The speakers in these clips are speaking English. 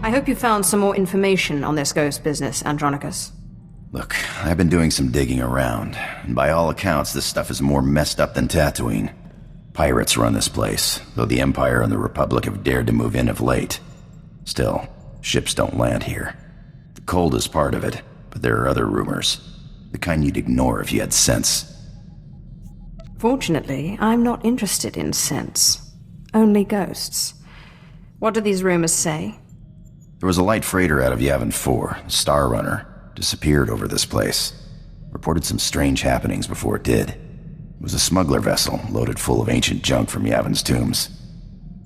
I hope you found some more information on this ghost business, Andronicus. Look, I've been doing some digging around, and by all accounts, this stuff is more messed up than Tatooine. Pirates run this place, though the Empire and the Republic have dared to move in of late. Still, ships don't land here. The cold is part of it, but there are other rumors. The kind you'd ignore if you had sense. Fortunately, I'm not interested in sense. Only ghosts. What do these rumors say? There was a light freighter out of Yavin 4, the Star Runner, disappeared over this place. Reported some strange happenings before it did. It was a smuggler vessel loaded full of ancient junk from Yavin's tombs.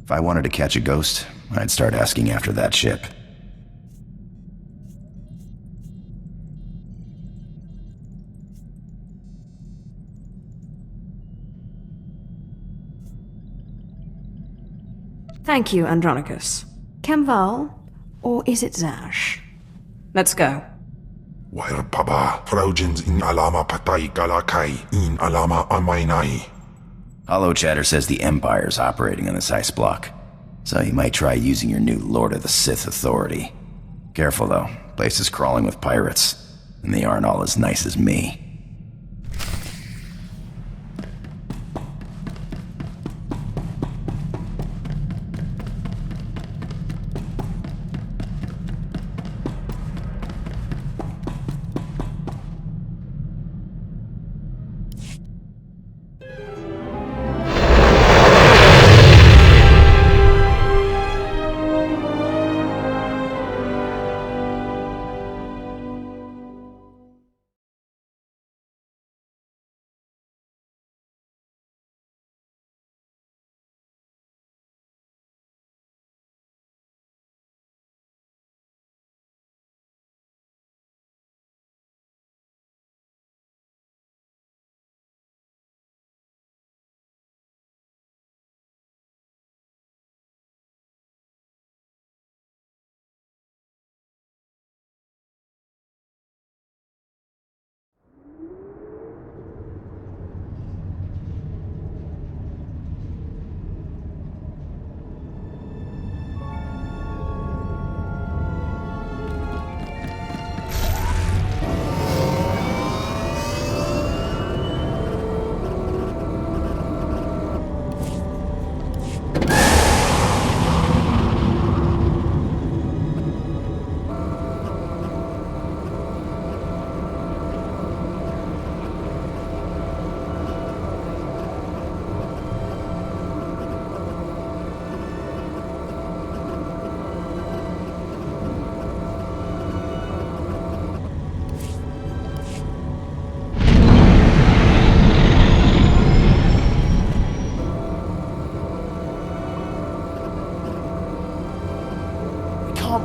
If I wanted to catch a ghost, I'd start asking after that ship. Thank you, Andronicus. Kemval, or is it Zash? Let's go. Wair paba, Fraujins in alama patai galakai, in alama amainai. Hollow Chatter says the Empire's operating on this ice block, so you might try using your new Lord of the Sith authority. Careful though, place is crawling with pirates, and they aren't all as nice as me.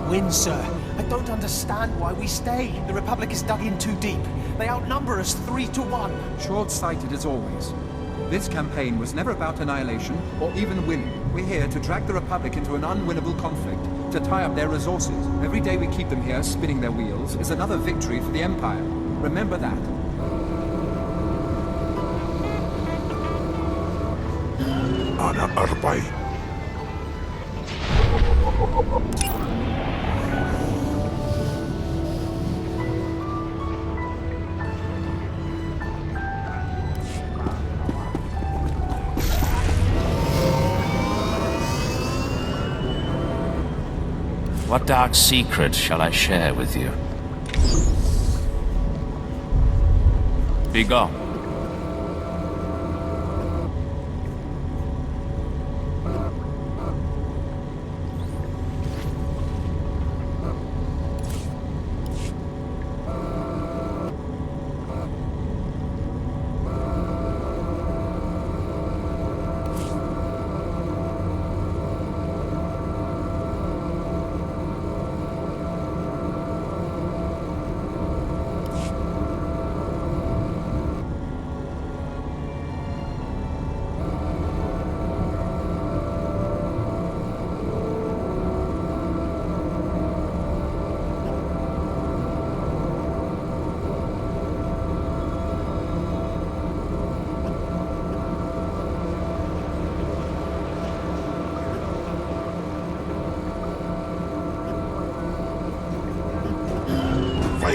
Win, sir. I don't understand why we stay. The Republic is dug in too deep. They outnumber us 3 to 1. Short-sighted as always. This campaign was never about annihilation or even winning. We're here to drag the Republic into an unwinnable conflict, to tie up their resources. Every day we keep them here spinning their wheels is another victory for the Empire. Remember that. Ana Arbai. What dark secret shall I share with you? Be gone.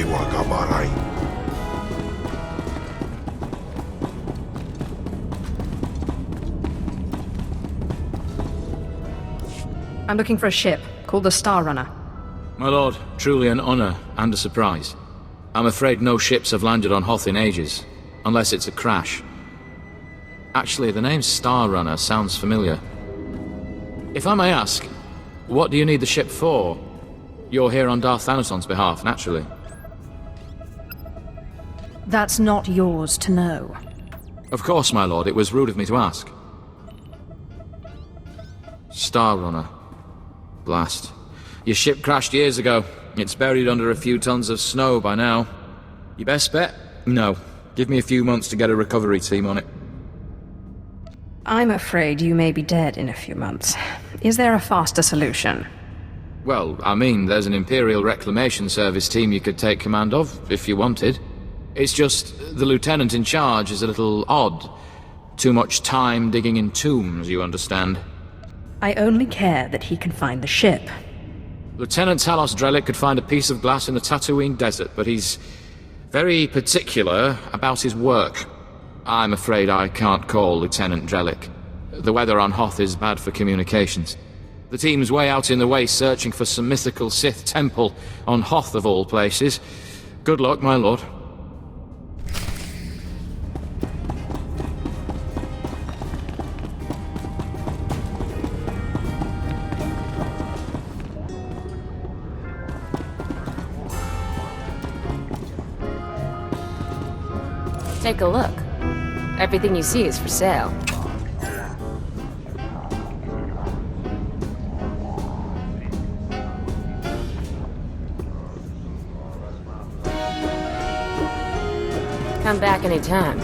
Ewa Gabarai. I'm looking for a ship called the Star Runner. My lord, truly an honor and a surprise. I'm afraid no ships have landed on Hoth in ages, unless it's a crash. Actually, the name Star Runner sounds familiar. If I may ask, what do you need the ship for? You're here on Darth Thanason's behalf, naturally. That's not yours to know. Of course, my lord, it was rude of me to ask. Star Runner. Blast. Your ship crashed years ago. It's buried under a few tons of snow by now. Your best bet? No. Give me a few months to get a recovery team on it. I'm afraid you may be dead in a few months. Is there a faster solution? Well, I mean, there's an Imperial Reclamation Service team you could take command of, if you wanted. It's just, the lieutenant in charge is a little odd. Too much time digging in tombs, you understand. I only care that he can find the ship. Lieutenant Talos Drellick could find a piece of glass in the Tatooine desert, but he's very particular about his work. I'm afraid I can't call Lieutenant Drellick. The weather on Hoth is bad for communications. The team's way out in the waste searching for some mythical Sith temple on Hoth of all places. Good luck, my lord. Take a look. Everything you see is for sale. Come back anytime.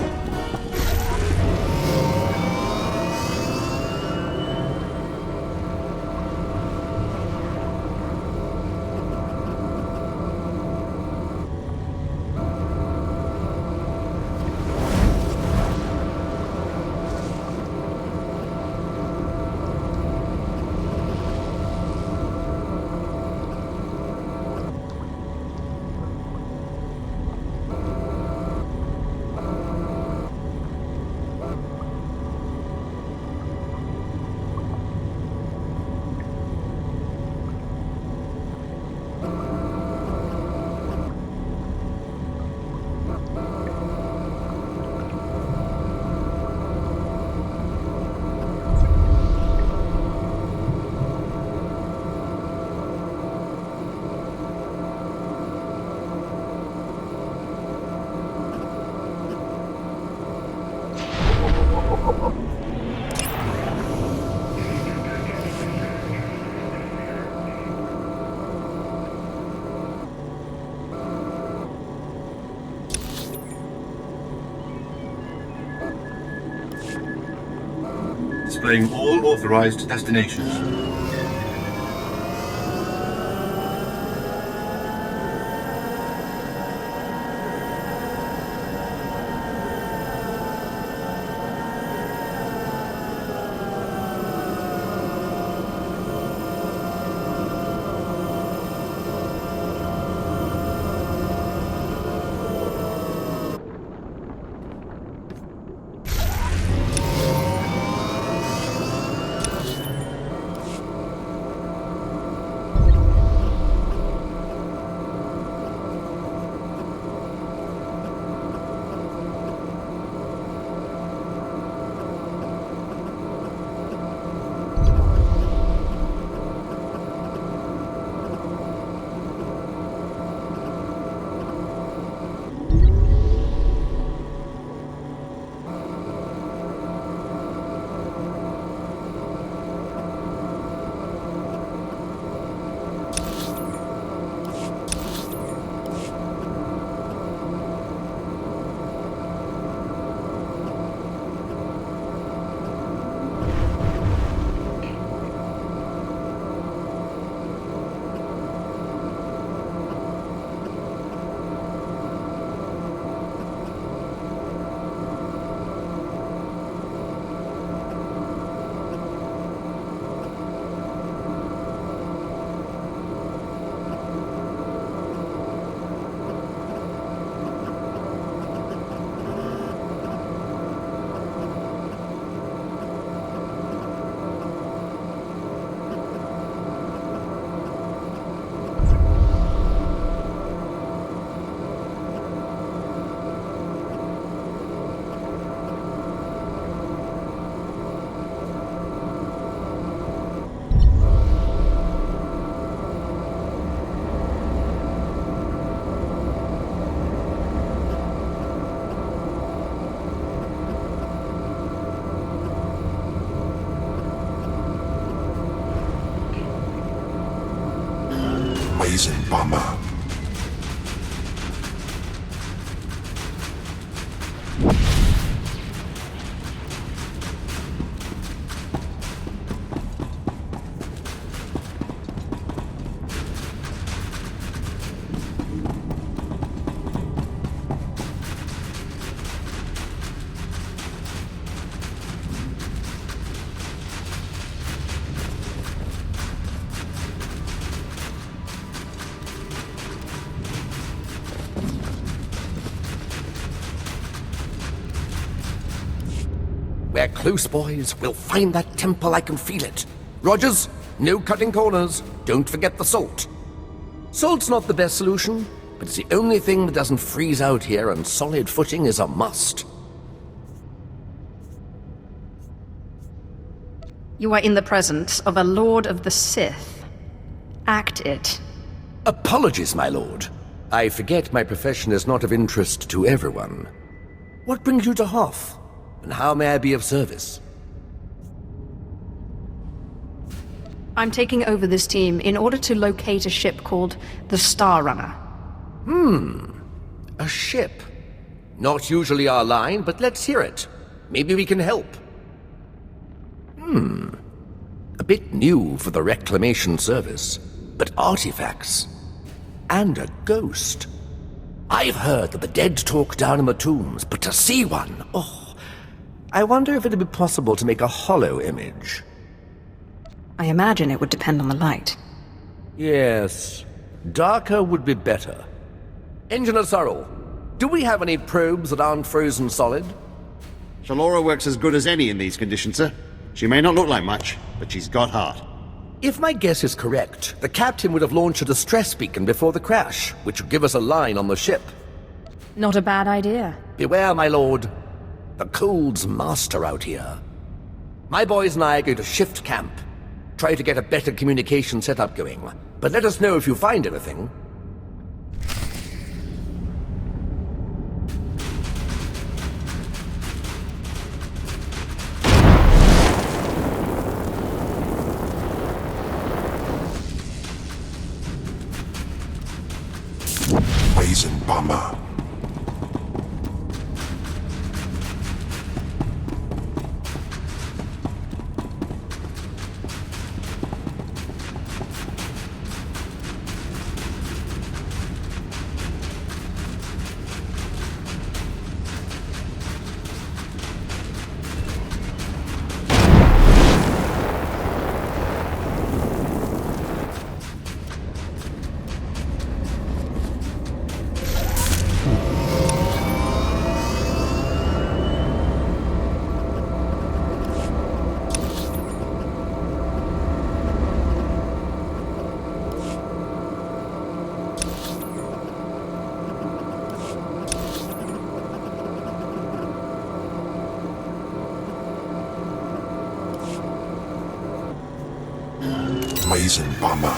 Displaying all authorized destinations. Amazing bomber. We're close, boys. We'll find that temple. I can feel it. Rogers, no cutting corners. Don't forget the salt. Salt's not the best solution, but it's the only thing that doesn't freeze out here, and solid footing is a must. You are in the presence of a Lord of the Sith. Act it. Apologies, my lord. I forget my profession is not of interest to everyone. What brings you to Hoth? And how may I be of service? I'm taking over this team in order to locate a ship called the Star Runner. A ship. Not usually our line, but let's hear it. Maybe we can help. A bit new for the reclamation service, but artifacts. And a ghost. I've heard that the dead talk down in the tombs, but to see one, oh... I wonder if it'd be possible to make a hollow image. I imagine it would depend on the light. Yes. Darker would be better. Engineer Sorrel, do we have any probes that aren't frozen solid? Shalora works as good as any in these conditions, sir. She may not look like much, but she's got heart. If my guess is correct, the captain would have launched a distress beacon before the crash, which would give us a line on the ship. Not a bad idea. Beware, my lord. The cold's master out here. My boys and I are going to shift camp. Try to get a better communication setup going. But let us know if you find anything. Amazing bomber. Amazing bomber.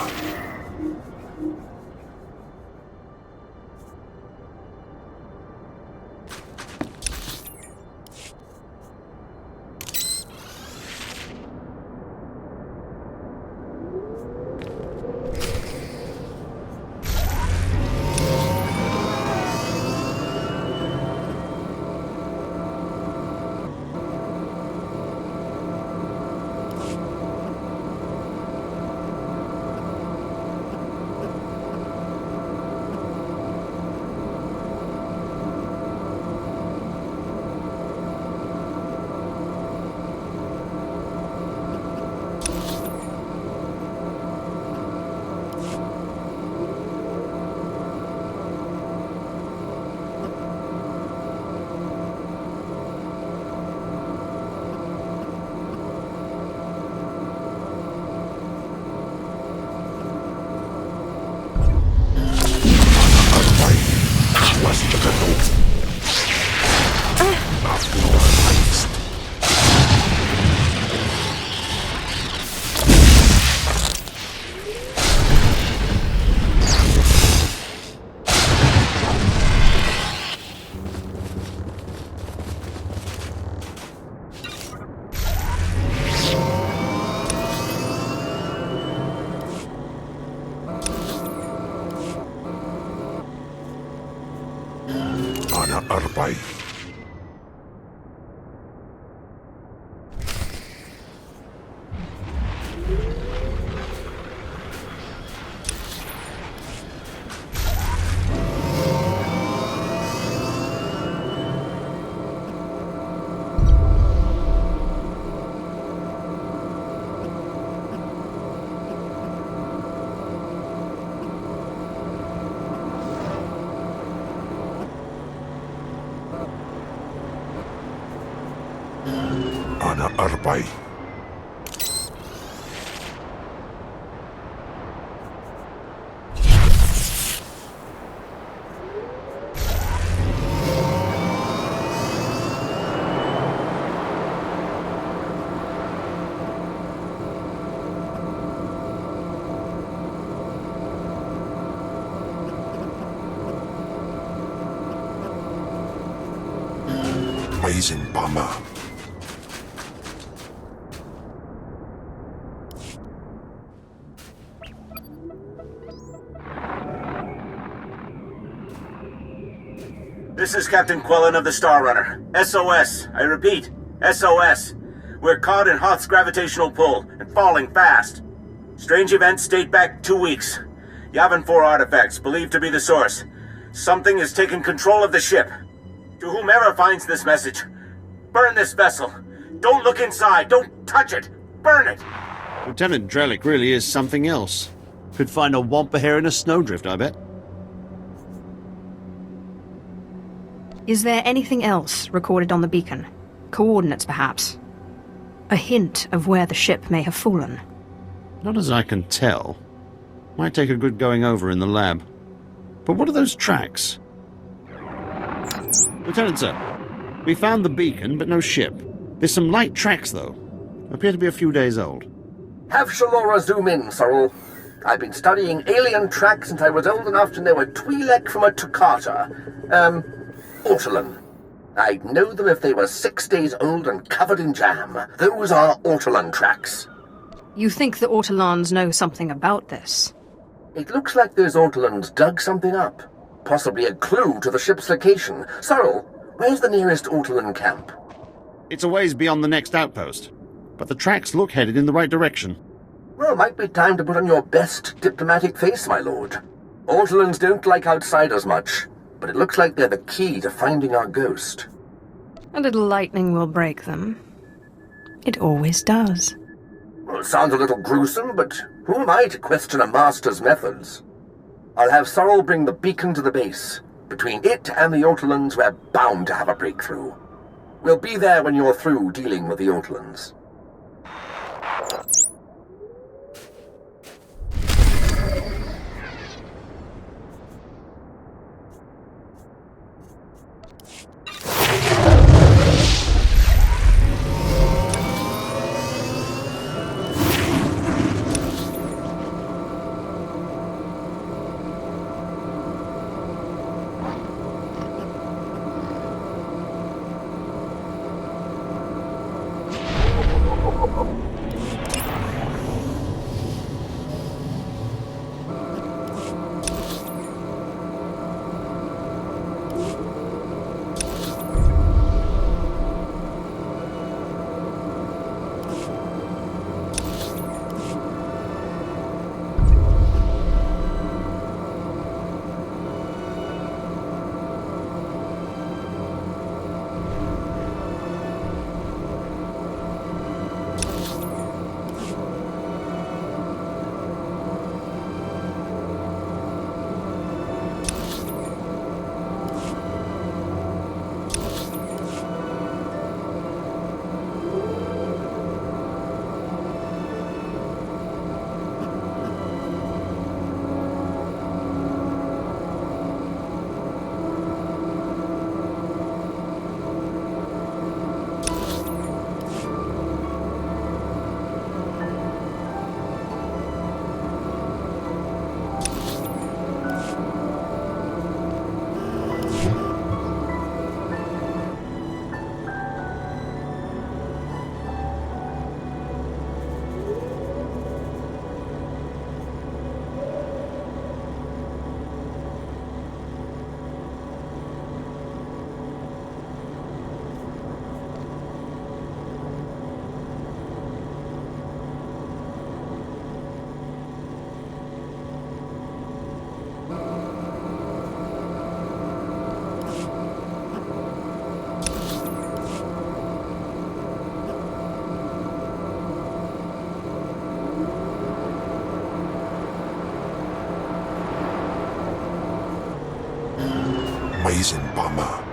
أنا أربعي. أنا أربعي. Maizen Pama. This is Captain Quellen of the Star Runner. SOS. I repeat, SOS. We're caught in Hoth's gravitational pull and falling fast. Strange events date back 2 weeks. Yavin 4 artifacts, believed to be the source. Something has taken control of the ship. To whomever finds this message, burn this vessel. Don't look inside. Don't touch it. Burn it. Lieutenant Drellick really is something else. Could find a wampa hair in a snowdrift, I bet. Is there anything else recorded on the beacon? Coordinates, perhaps? A hint of where the ship may have fallen? Not as I can tell. Might take a good going over in the lab. But what are those tracks? Lieutenant, sir. We found the beacon, but no ship. There's some light tracks, though. Appear to be a few days old. Have Shalora zoom in, Sorrel. I've been studying alien tracks since I was old enough to know a Twi'lek from a Toccata. Ortolan. I'd know them if they were 6 days old and covered in jam. Those are Ortolan tracks. You think the Ortolans know something about this? It looks like those Ortolans dug something up. Possibly a clue to the ship's location. Sorrel, where's the nearest Ortolan camp? It's a ways beyond the next outpost, but the tracks look headed in the right direction. Well, might be time to put on your best diplomatic face, my lord. Ortolans don't like outsiders much, but it looks like they're the key to finding our ghost. A little lightning will break them. It always does. Well, it sounds a little gruesome, but who am I to question a master's methods? I'll have Sorrel bring the beacon to the base. Between it and the Ortolans, we're bound to have a breakthrough. We'll be there when you're through dealing with the Ortolans. Amazing Bama.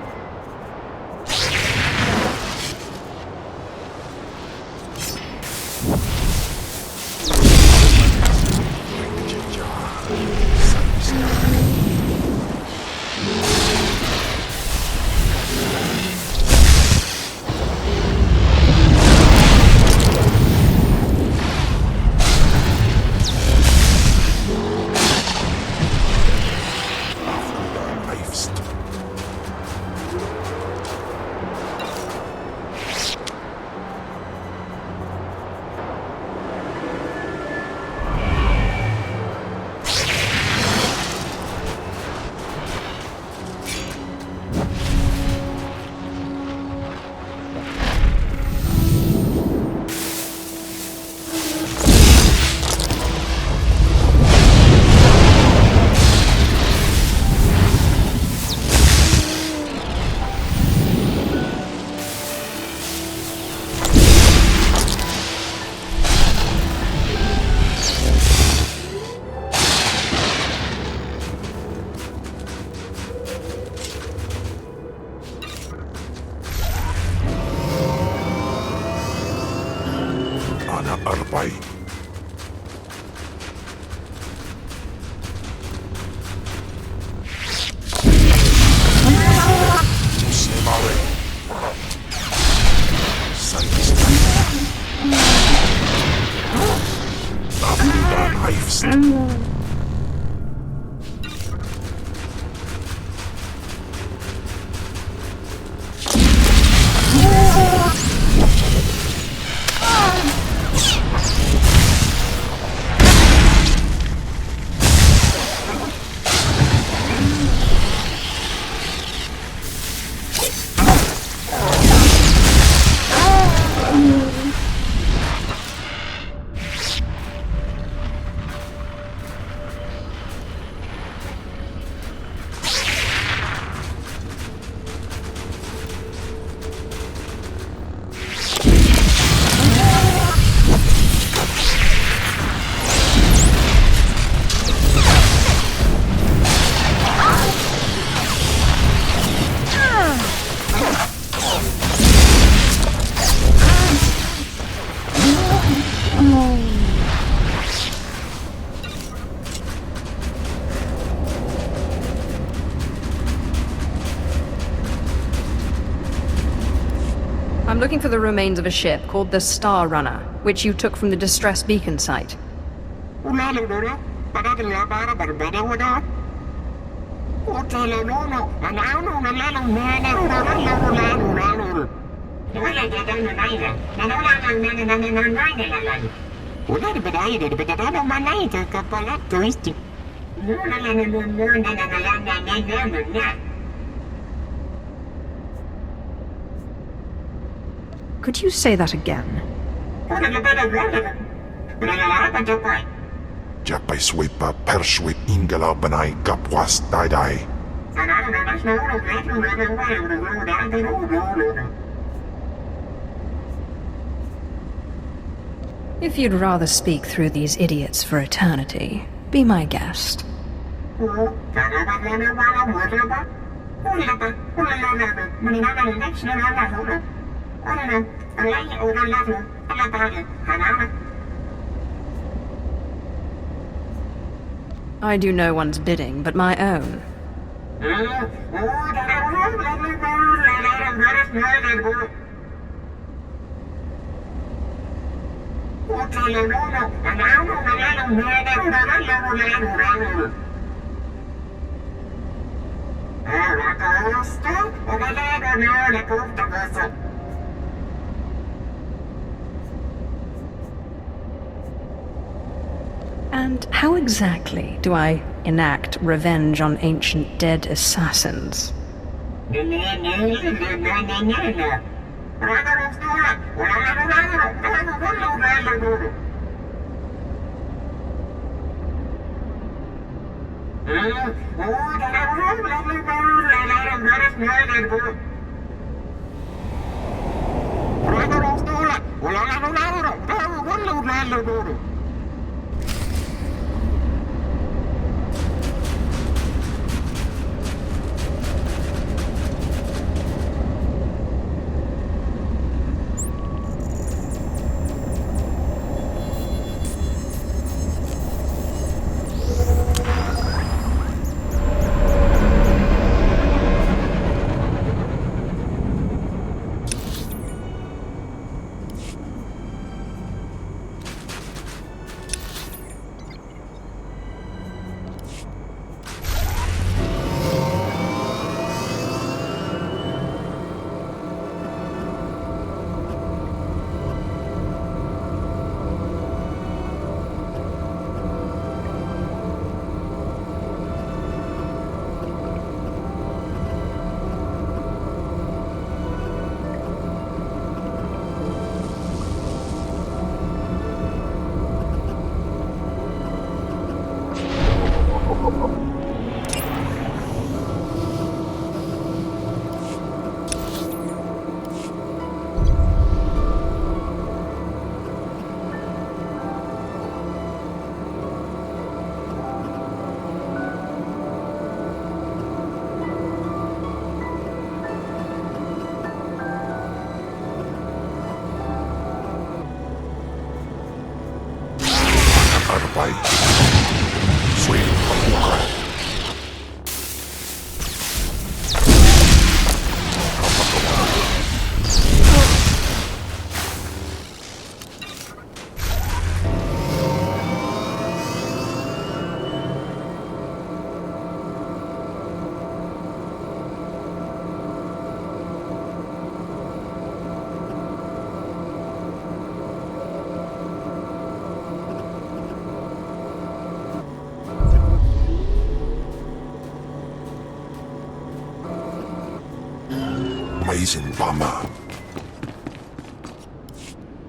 Arbay. Muslimare. Afghan Hifes. I'm looking for the remains of a ship called the Star Runner, which you took from the distress beacon site. Could you say that again? Japay swipa perswip ingala banay kapwas daday. If you'd rather speak through these idiots for eternity, be my guest. I do no one's bidding but my own. And how exactly do I enact revenge on ancient dead assassins? Aizen Bama.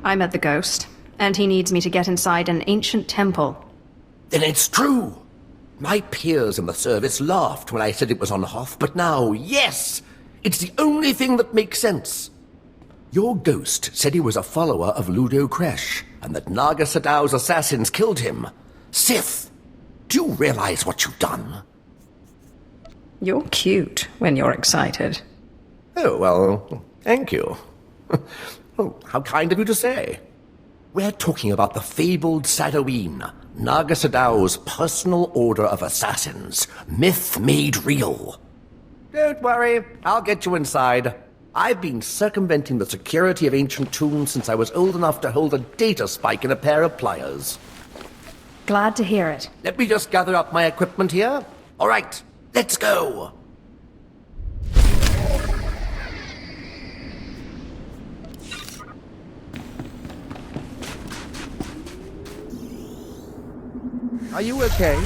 I met the ghost, and he needs me to get inside an ancient temple. Then it's true! My peers in the service laughed when I said it was on Hoth, but now, yes! It's the only thing that makes sense. Your ghost said he was a follower of Ludo Kresh, and that Naga Sadow's assassins killed him. Sith, do you realize what you've done? You're cute when you're excited. Oh, well, thank you. Oh, how kind of you to say. We're talking about the fabled Sadoween, Naga Sadow's personal order of assassins, myth made real. Don't worry, I'll get you inside. I've been circumventing the security of ancient tombs since I was old enough to hold a data spike in a pair of pliers. Glad to hear it. Let me just gather up my equipment here. All right, let's go. Are you okay?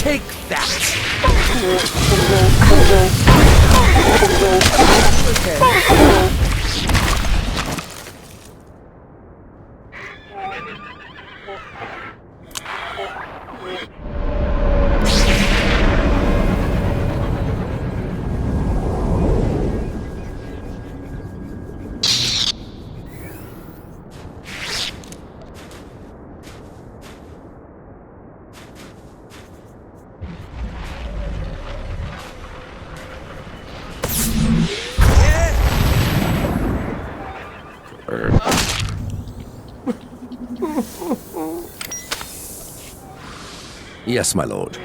Take that! Yes, my lord.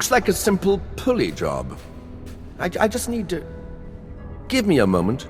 Looks like a simple pulley job. I just need to... Give me a moment.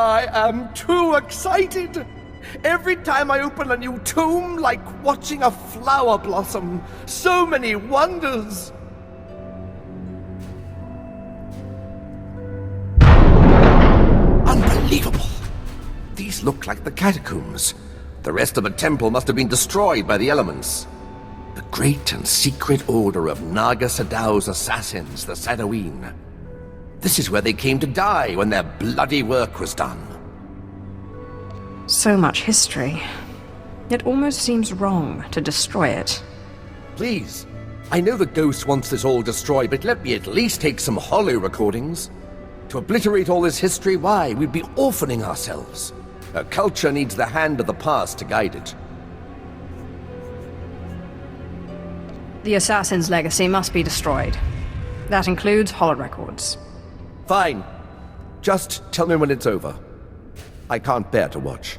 I am too excited. Every time I open a new tomb, like watching a flower blossom. So many wonders. Unbelievable. These look like the catacombs. The rest of the temple must have been destroyed by the elements. The great and secret order of Naga Sadow's assassins, the Sadoween. This is where they came to die when their bloody work was done. So much history. It almost seems wrong to destroy it. Please, I know the ghost wants this all destroyed, but let me at least take some holo recordings. To obliterate all this history, why, we'd be orphaning ourselves. A culture needs the hand of the past to guide it. The assassin's legacy must be destroyed. That includes holorecords. Fine. Just tell me when it's over. I can't bear to watch.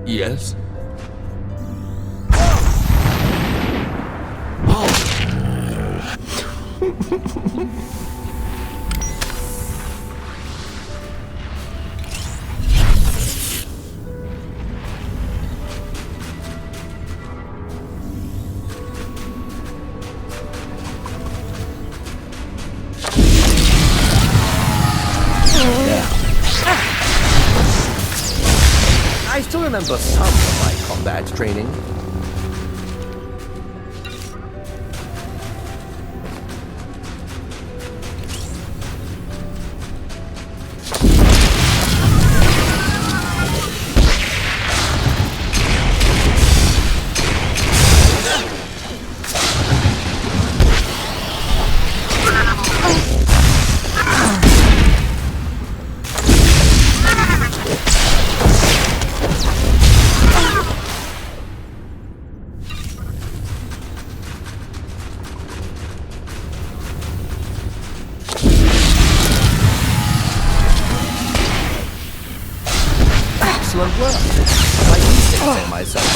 Yes? I still remember some of my combat training. Excellent work. I used to say myself.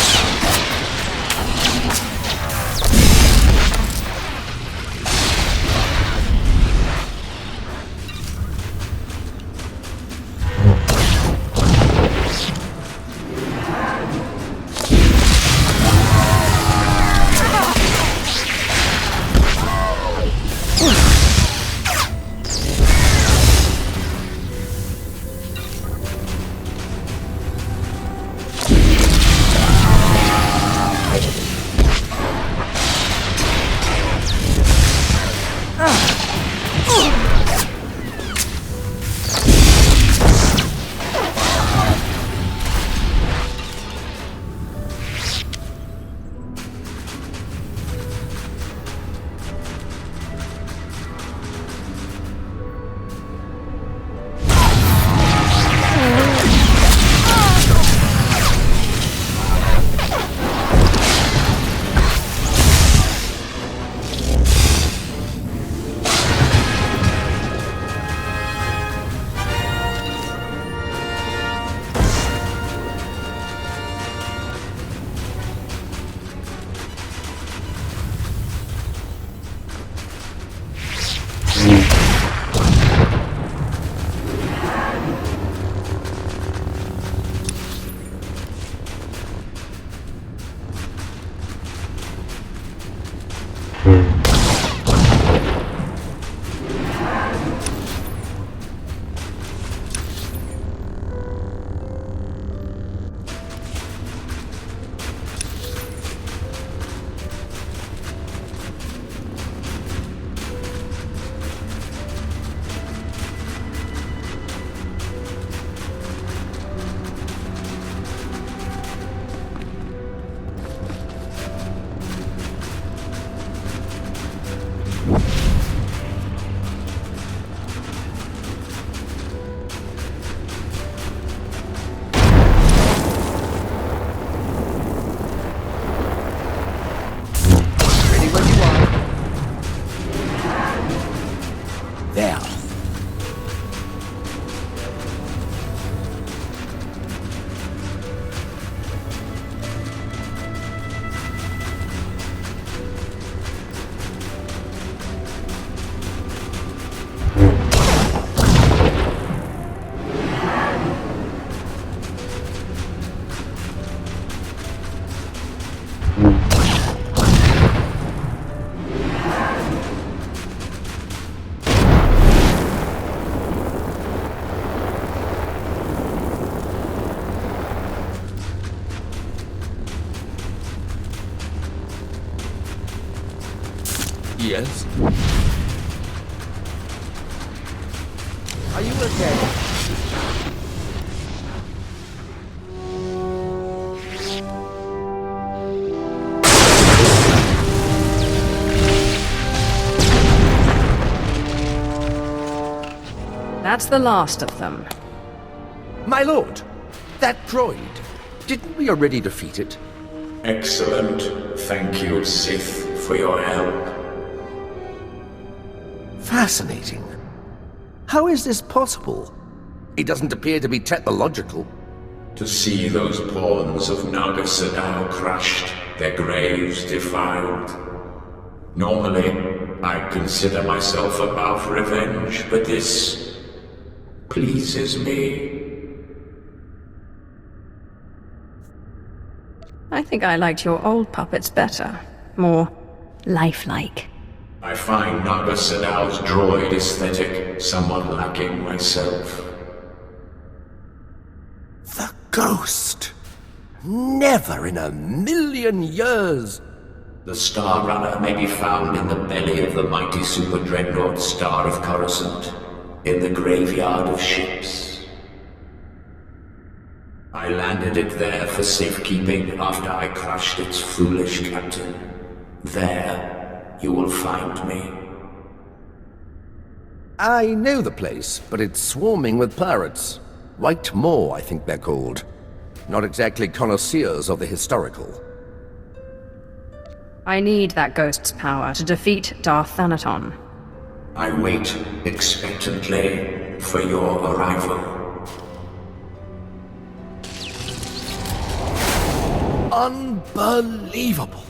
Yes? Are you okay? That's the last of them. My lord, that droid, didn't we already defeat it? Excellent. Thank you, Sith, for your help. Fascinating. How is this possible? It doesn't appear to be technological. To see those pawns of Naga Sadao crushed, their graves defiled. Normally, I consider myself above revenge, but this pleases me. I think I liked your old puppets better. More lifelike. I find Naga Sadao's droid aesthetic somewhat lacking myself. The ghost! Never in a million years! The Star Runner may be found in the belly of the mighty super dreadnought Star of Coruscant, in the graveyard of ships. I landed it there for safekeeping after I crushed its foolish captain. There, you will find me. I know the place, but it's swarming with pirates. White Moor, I think they're called. Not exactly connoisseurs of the historical. I need that ghost's power to defeat Darth Thanaton. I wait expectantly for your arrival. Unbelievable!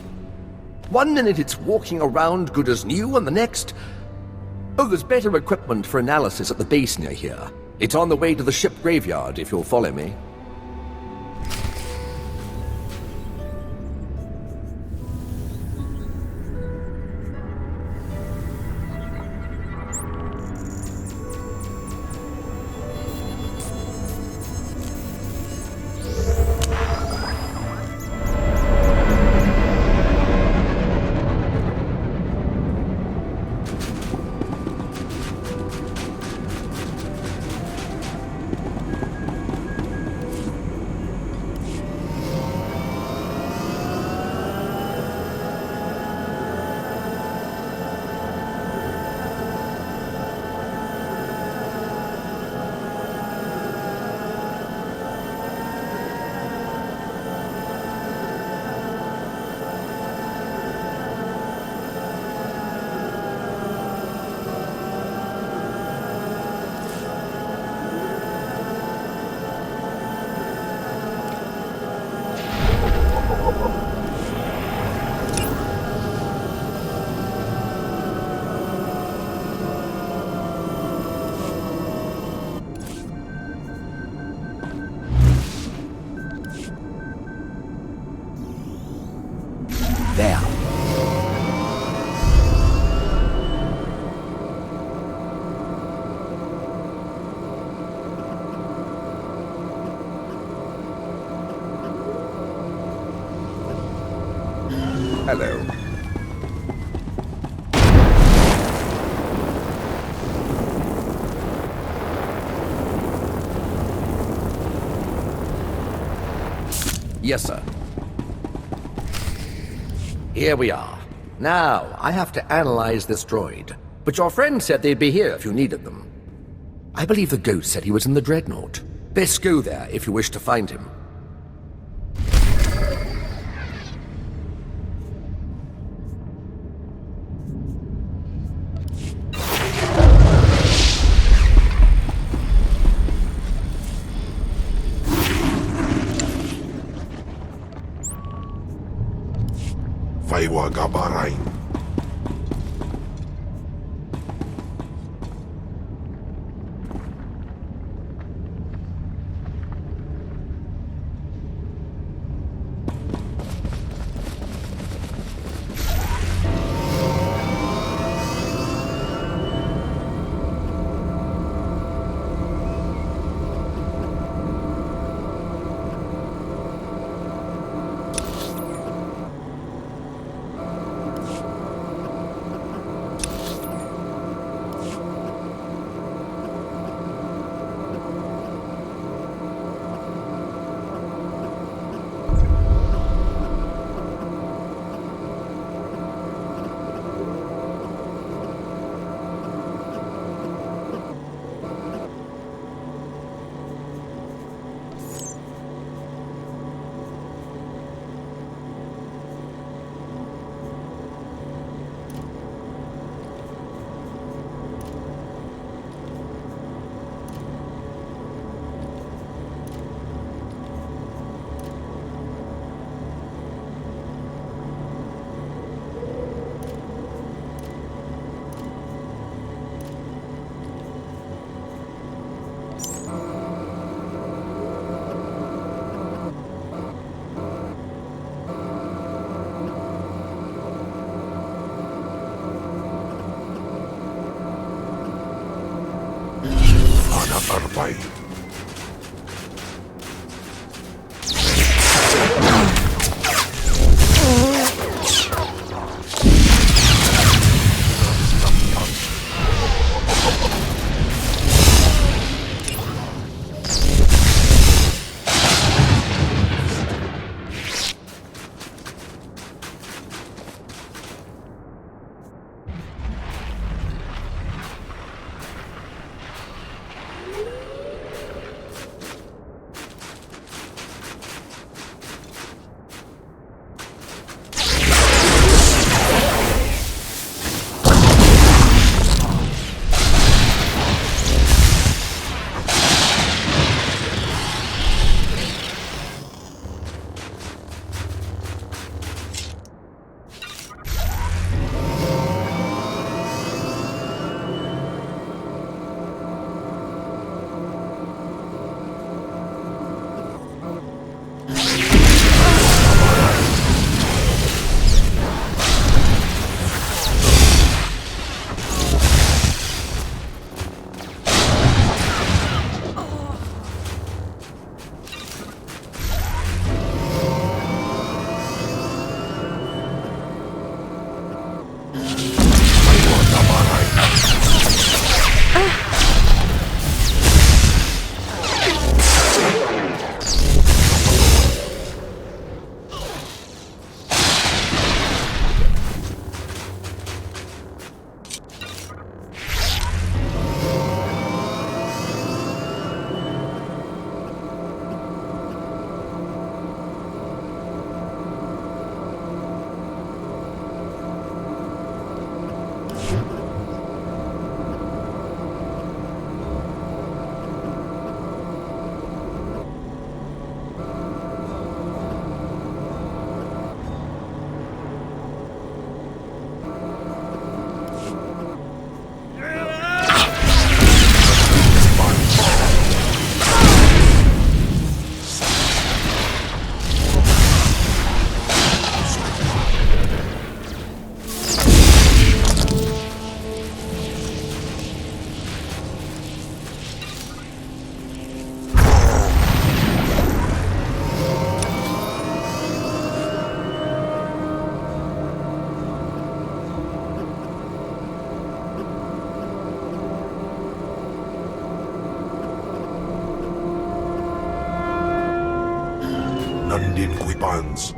One minute it's walking around good as new, and the next... Oh, there's better equipment for analysis at the base near here. It's on the way to the ship graveyard, if you'll follow me. There. Hello. Yes, sir. Here we are. Now, I have to analyze this droid. But your friend said they'd be here if you needed them. I believe the ghost said he was in the Dreadnought. Best go there if you wish to find him. Faiwa Gabarai. Arbay. Nandin Kuipans.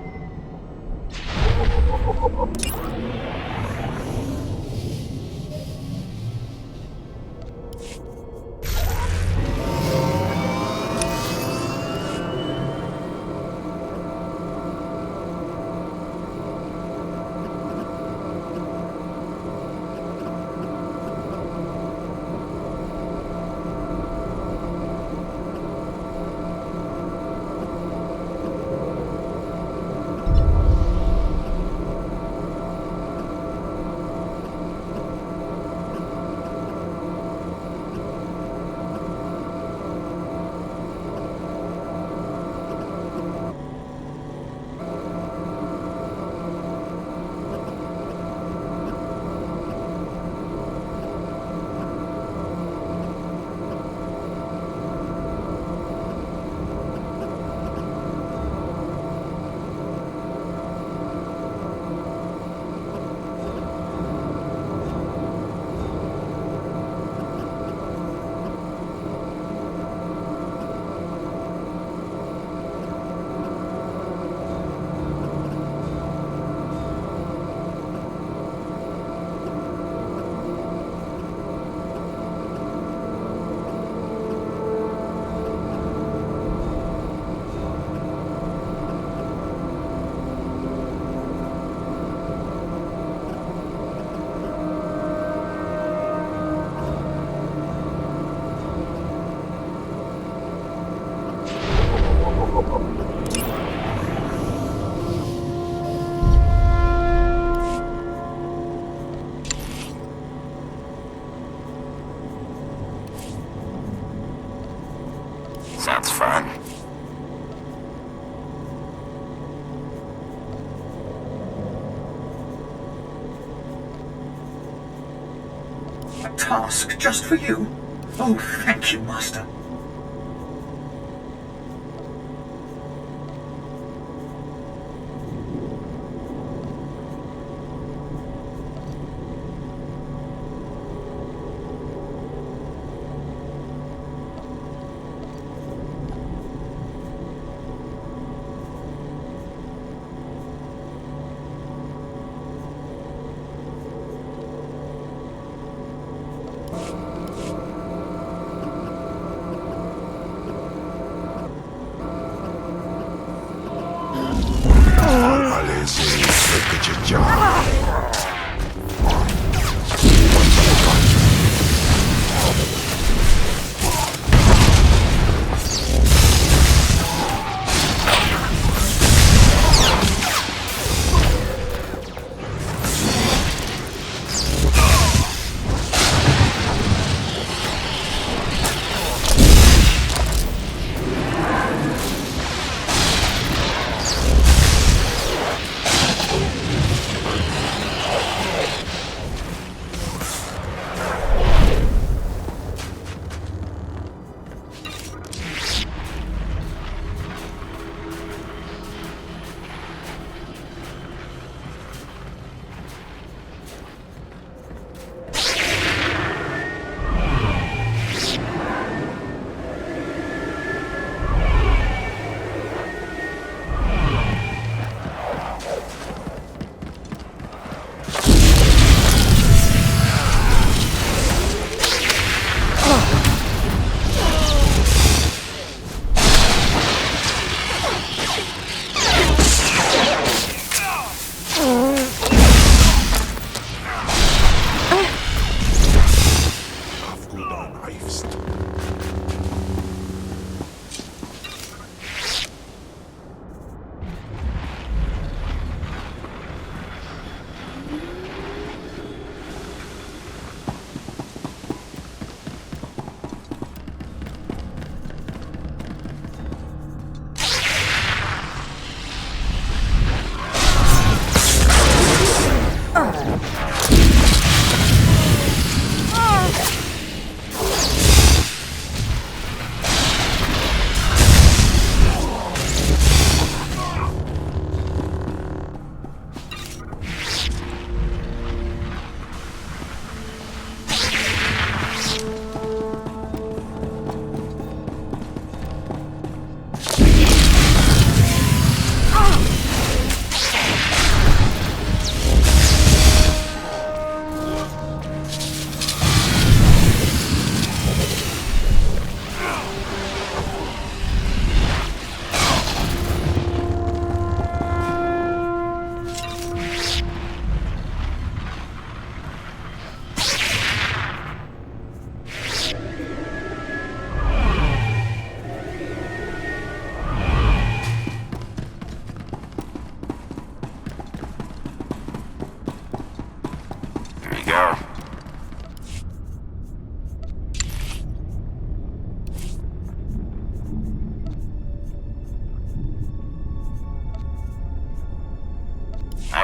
Sounds fun. A task just for you. Oh, thank you, Master.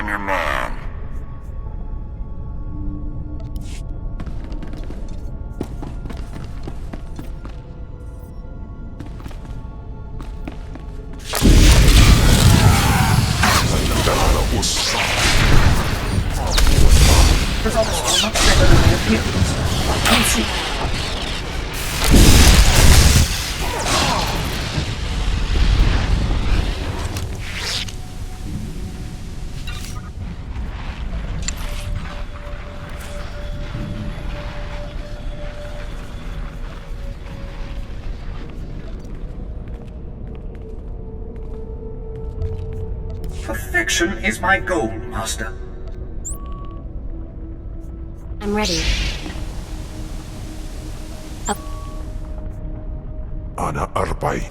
I'm your man. Results are much better than the appearance. I'll see. Perfection is my goal, Master. I'm ready. أنا أربعي.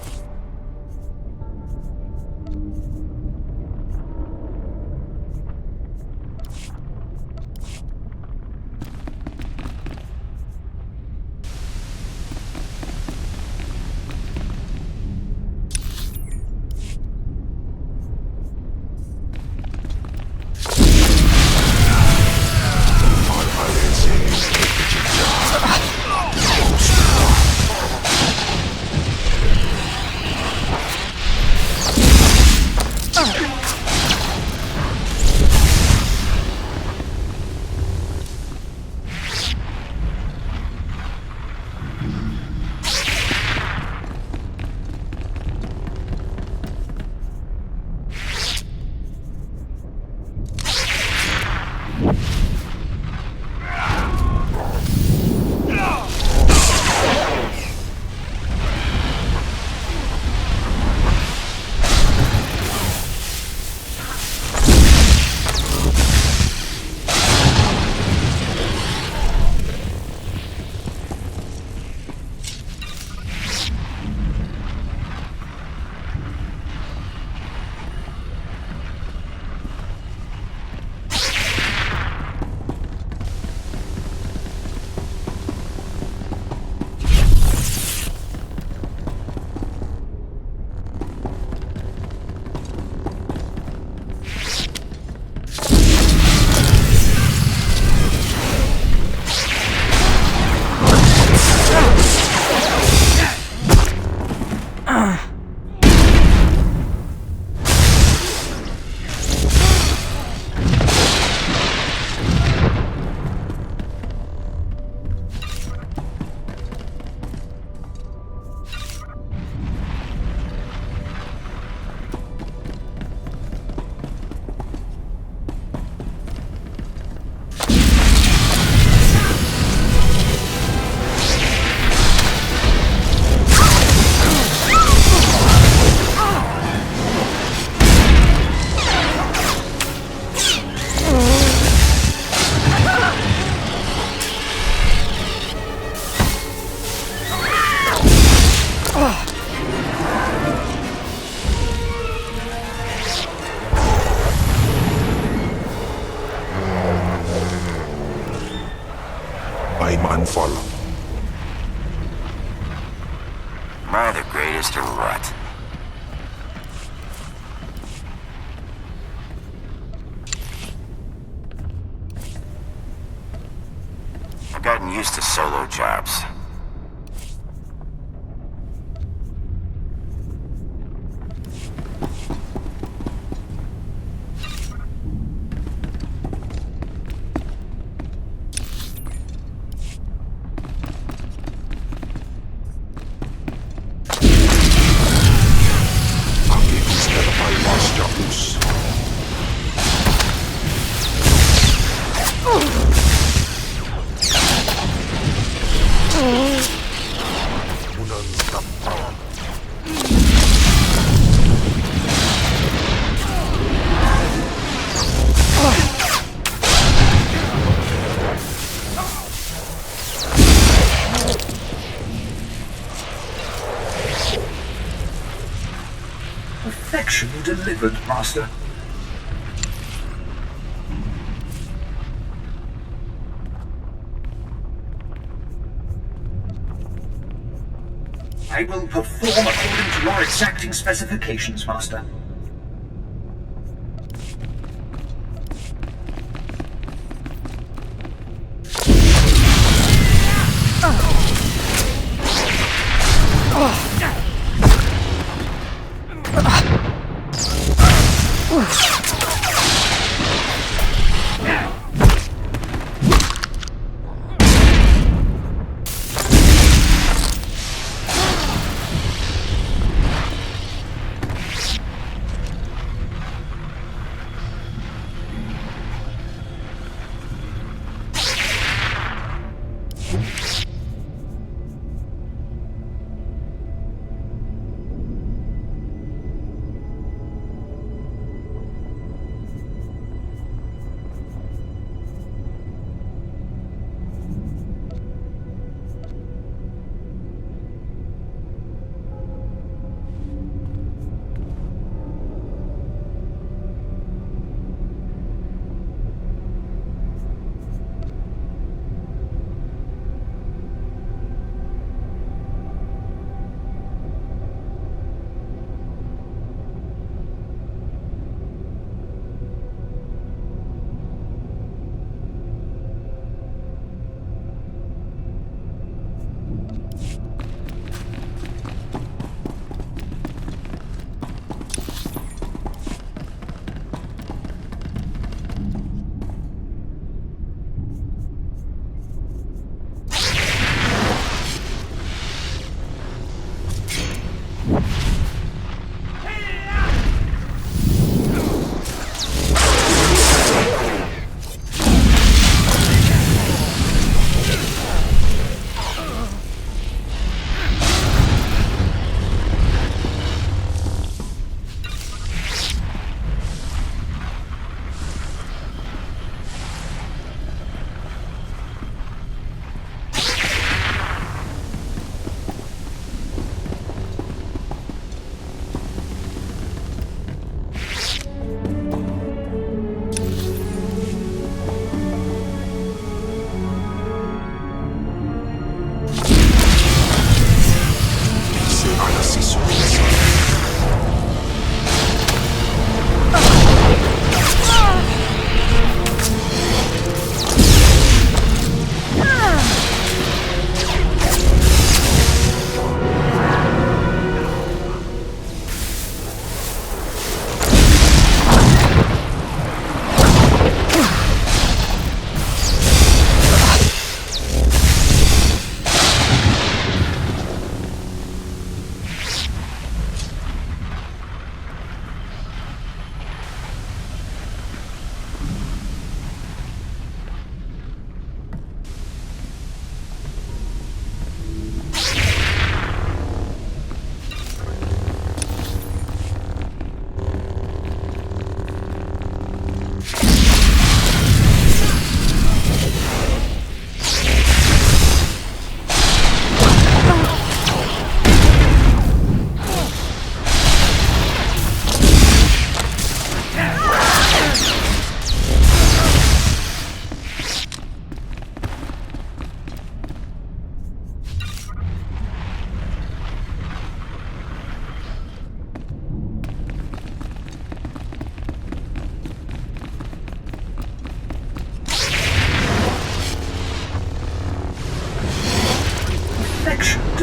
him unfall. Am I the greatest or what? I've gotten used to solo jobs. Perfection delivered, Master. I will perform according to your exacting specifications, Master.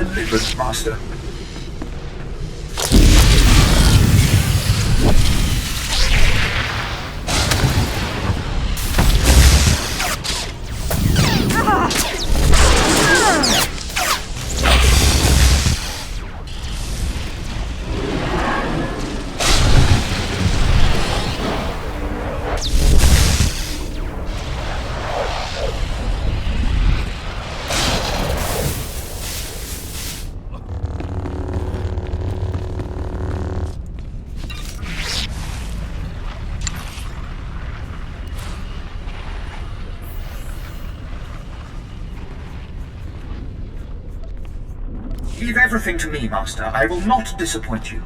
delivered, Master. Leave everything to me, Master. I will not disappoint you.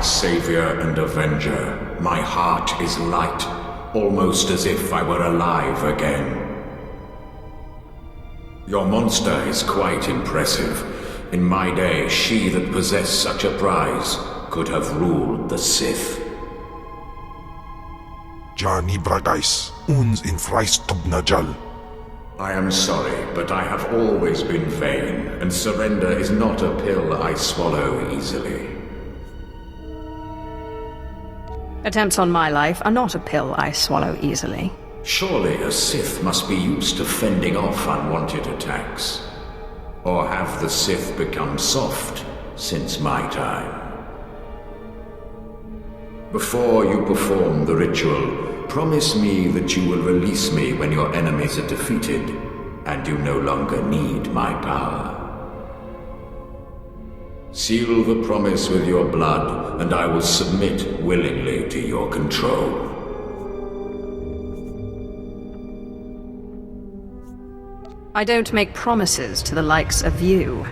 Savior and Avenger, my heart is light, almost as if I were alive again. Your monster is quite impressive. In my day, she that possessed such a prize could have ruled the Sith. Jani Bragais, uns in Freistobnajal. I am sorry, but I have always been vain, and surrender is not a pill I swallow easily. Attempts on my life are not a pill I swallow easily. Surely a Sith must be used to fending off unwanted attacks. Or have the Sith become soft since my time? Before you perform the ritual, promise me that you will release me when your enemies are defeated, and you no longer need my power. Seal the promise with your blood, and I will submit willingly to your control. I don't make promises to the likes of you.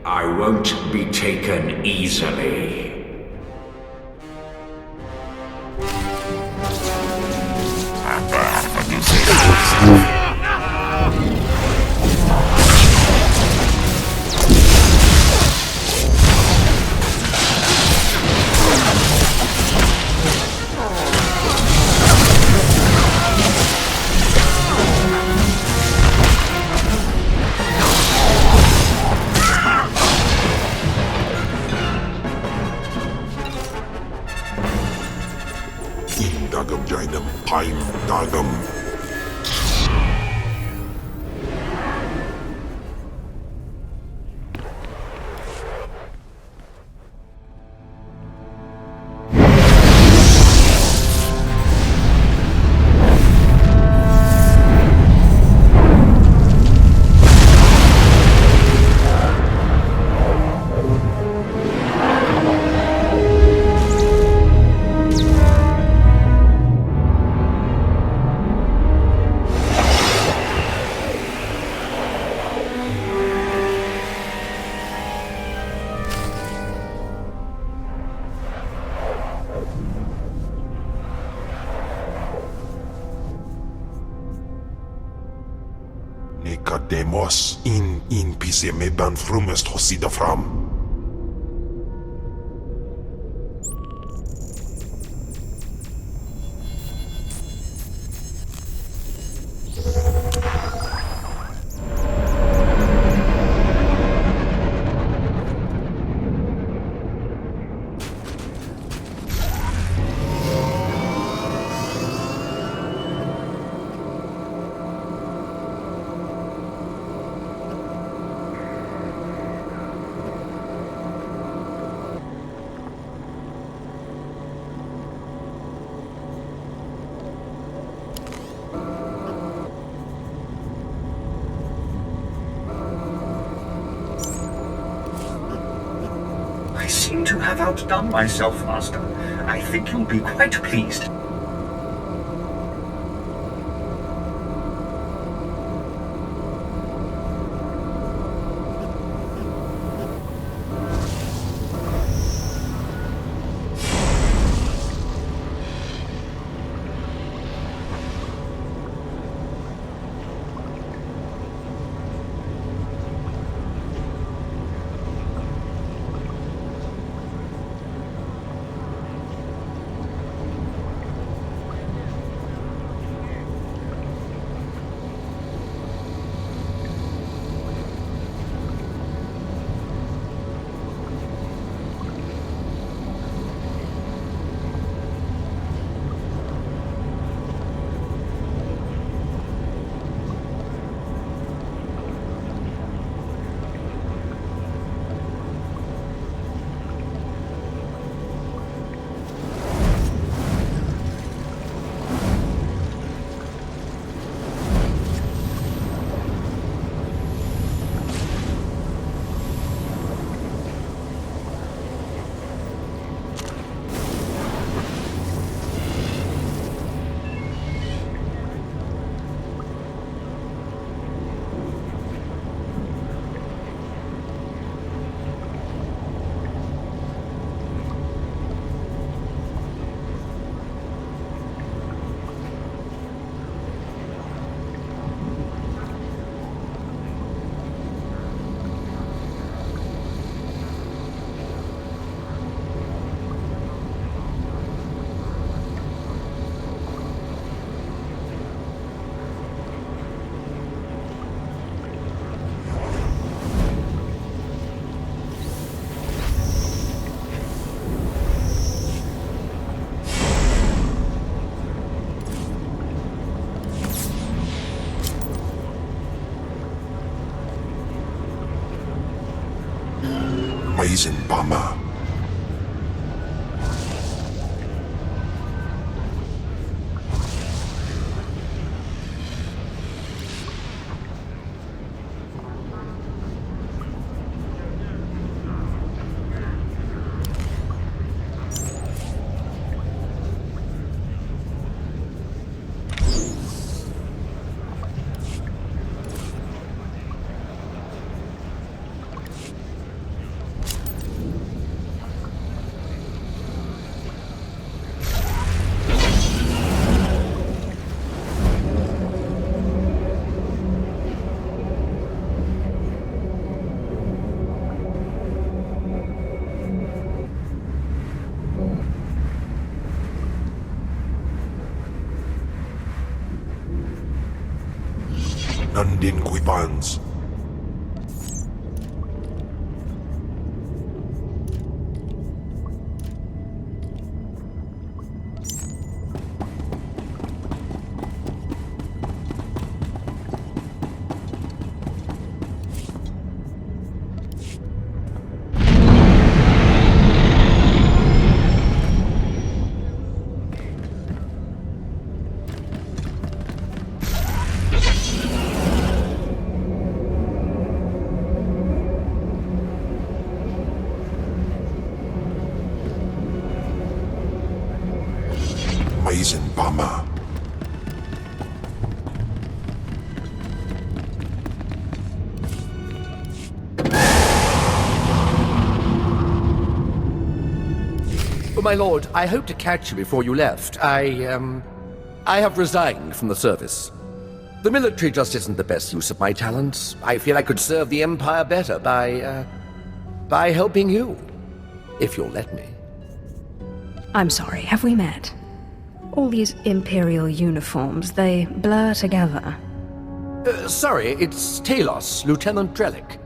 I won't be taken easily. Dagam Jainam, Paim Dagam. Demos in pise medan frumest hosida fram. I seem to have outdone myself, Master. I think you'll be quite pleased. Eisenbahner. Nandin Quipans. Eisenbahner. Oh, my lord, I hoped to catch you before you left. I have resigned from the service. The military just isn't the best use of my talents. I feel I could serve the Empire better by helping you. If you'll let me. I'm sorry, have we met? All these Imperial uniforms, they blur together. Sorry, it's Talos, Lieutenant Drellick.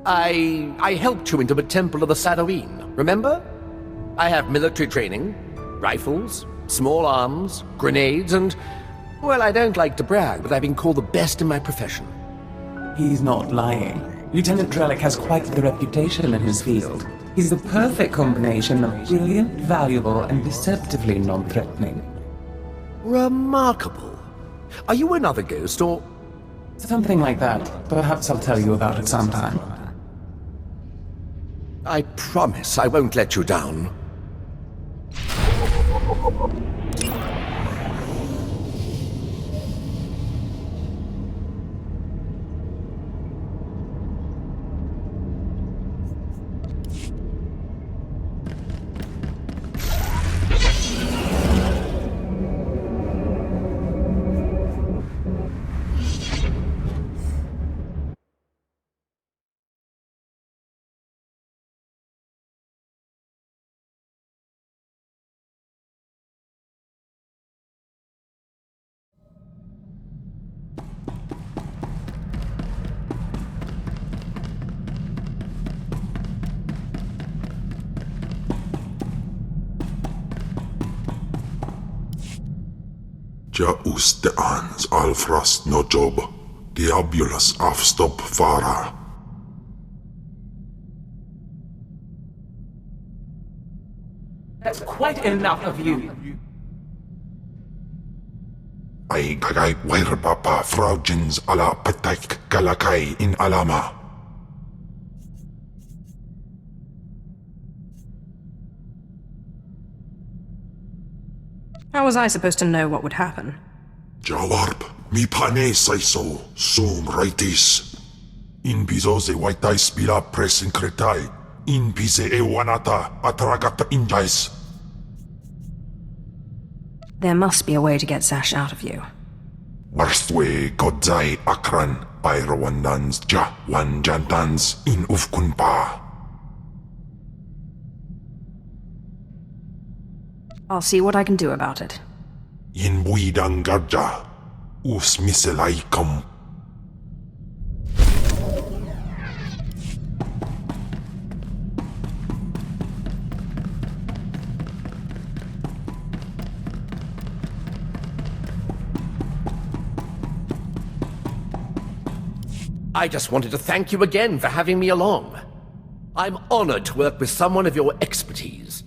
I helped you into the Temple of the Sadoween, remember? I have military training, rifles, small arms, grenades, and... well, I don't like to brag, but I've been called the best in my profession. He's not lying. Lieutenant Drellick has quite the reputation in his field. He's the perfect combination of brilliant, valuable, and deceptively non-threatening. Remarkable. Are you another ghost, or... something like that. Perhaps I'll tell you about it sometime. I promise I won't let you down. Ja uste ans alfrast no job. Diabulus afstop fara. That's quite enough of you. Ay gagay wair papa fraujins ala patak galakay in alama. How was I supposed to know what would happen? Jawarp, mi pane saiso, sum raitis. In piso se waitai spila presin kretai, in pise e wanata atragata injais. There must be a way to get Zash out of you. Warstwe godzai akran, pyrawandans ja wanjantans in ufkunpa. I'll see what I can do about it. In buidangarja, us miselaikum. I just wanted to thank you again for having me along. I'm honored to work with someone of your expertise.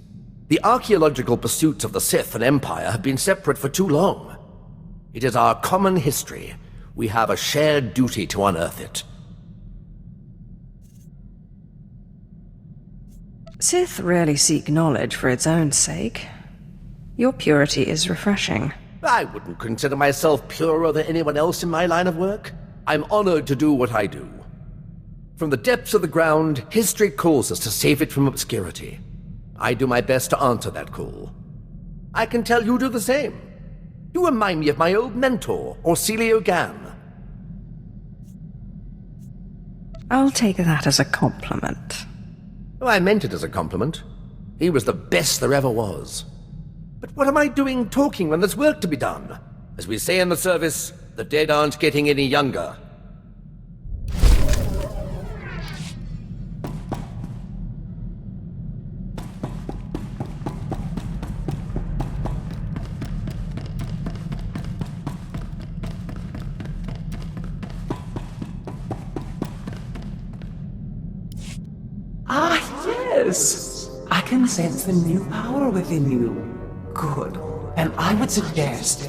The archaeological pursuits of the Sith and Empire have been separate for too long. It is our common history. We have a shared duty to unearth it. Sith rarely seek knowledge for its own sake. Your purity is refreshing. I wouldn't consider myself purer than anyone else in my line of work. I'm honored to do what I do. From the depths of the ground, history calls us to save it from obscurity. I do my best to answer that call. I can tell you do the same. You remind me of my old mentor, Orsilio Gan. I'll take that as a compliment. Oh, I meant it as a compliment. He was the best there ever was. But what am I doing talking when there's work to be done? As we say in the service, the dead aren't getting any younger. Ah, yes! I can sense the new power within you. Good. And I would suggest...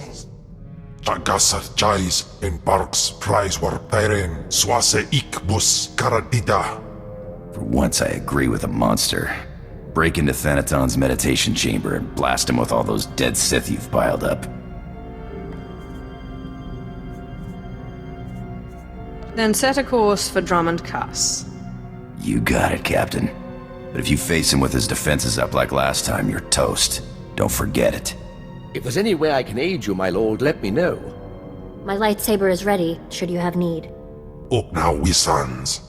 Tagasar Chais in Parks Prize war Tyren Swase Ikbus Karadita. For once I agree with a monster. Break into Thanaton's meditation chamber and blast him with all those dead Sith you've piled up. Then set a course for Drummond Cuss. You got it, Captain. But if you face him with his defenses up like last time, you're toast. Don't forget it. If there's any way I can aid you, my lord, let me know. My lightsaber is ready, should you have need. Up now, we sons.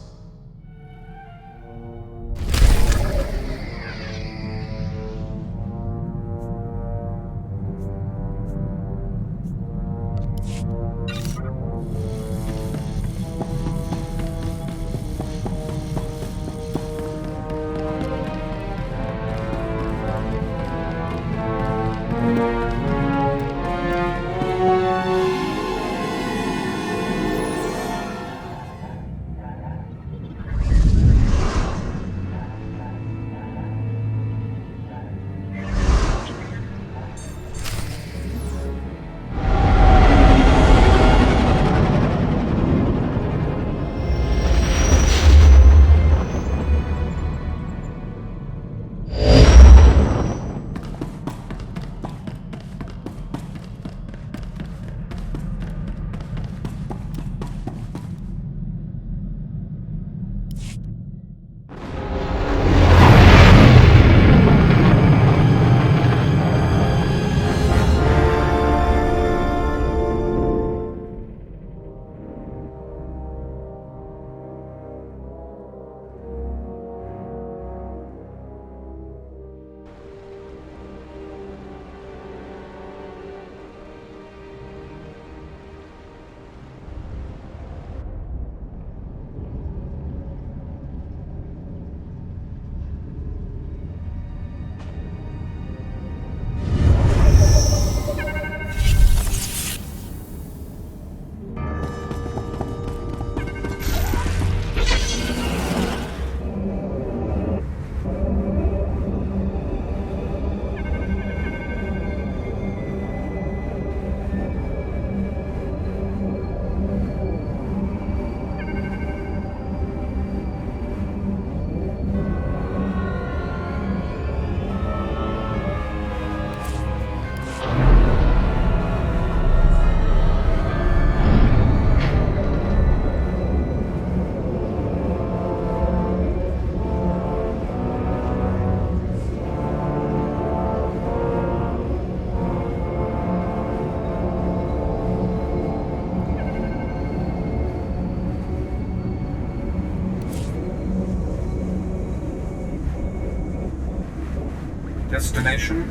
Destination?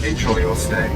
Enjoy your stay.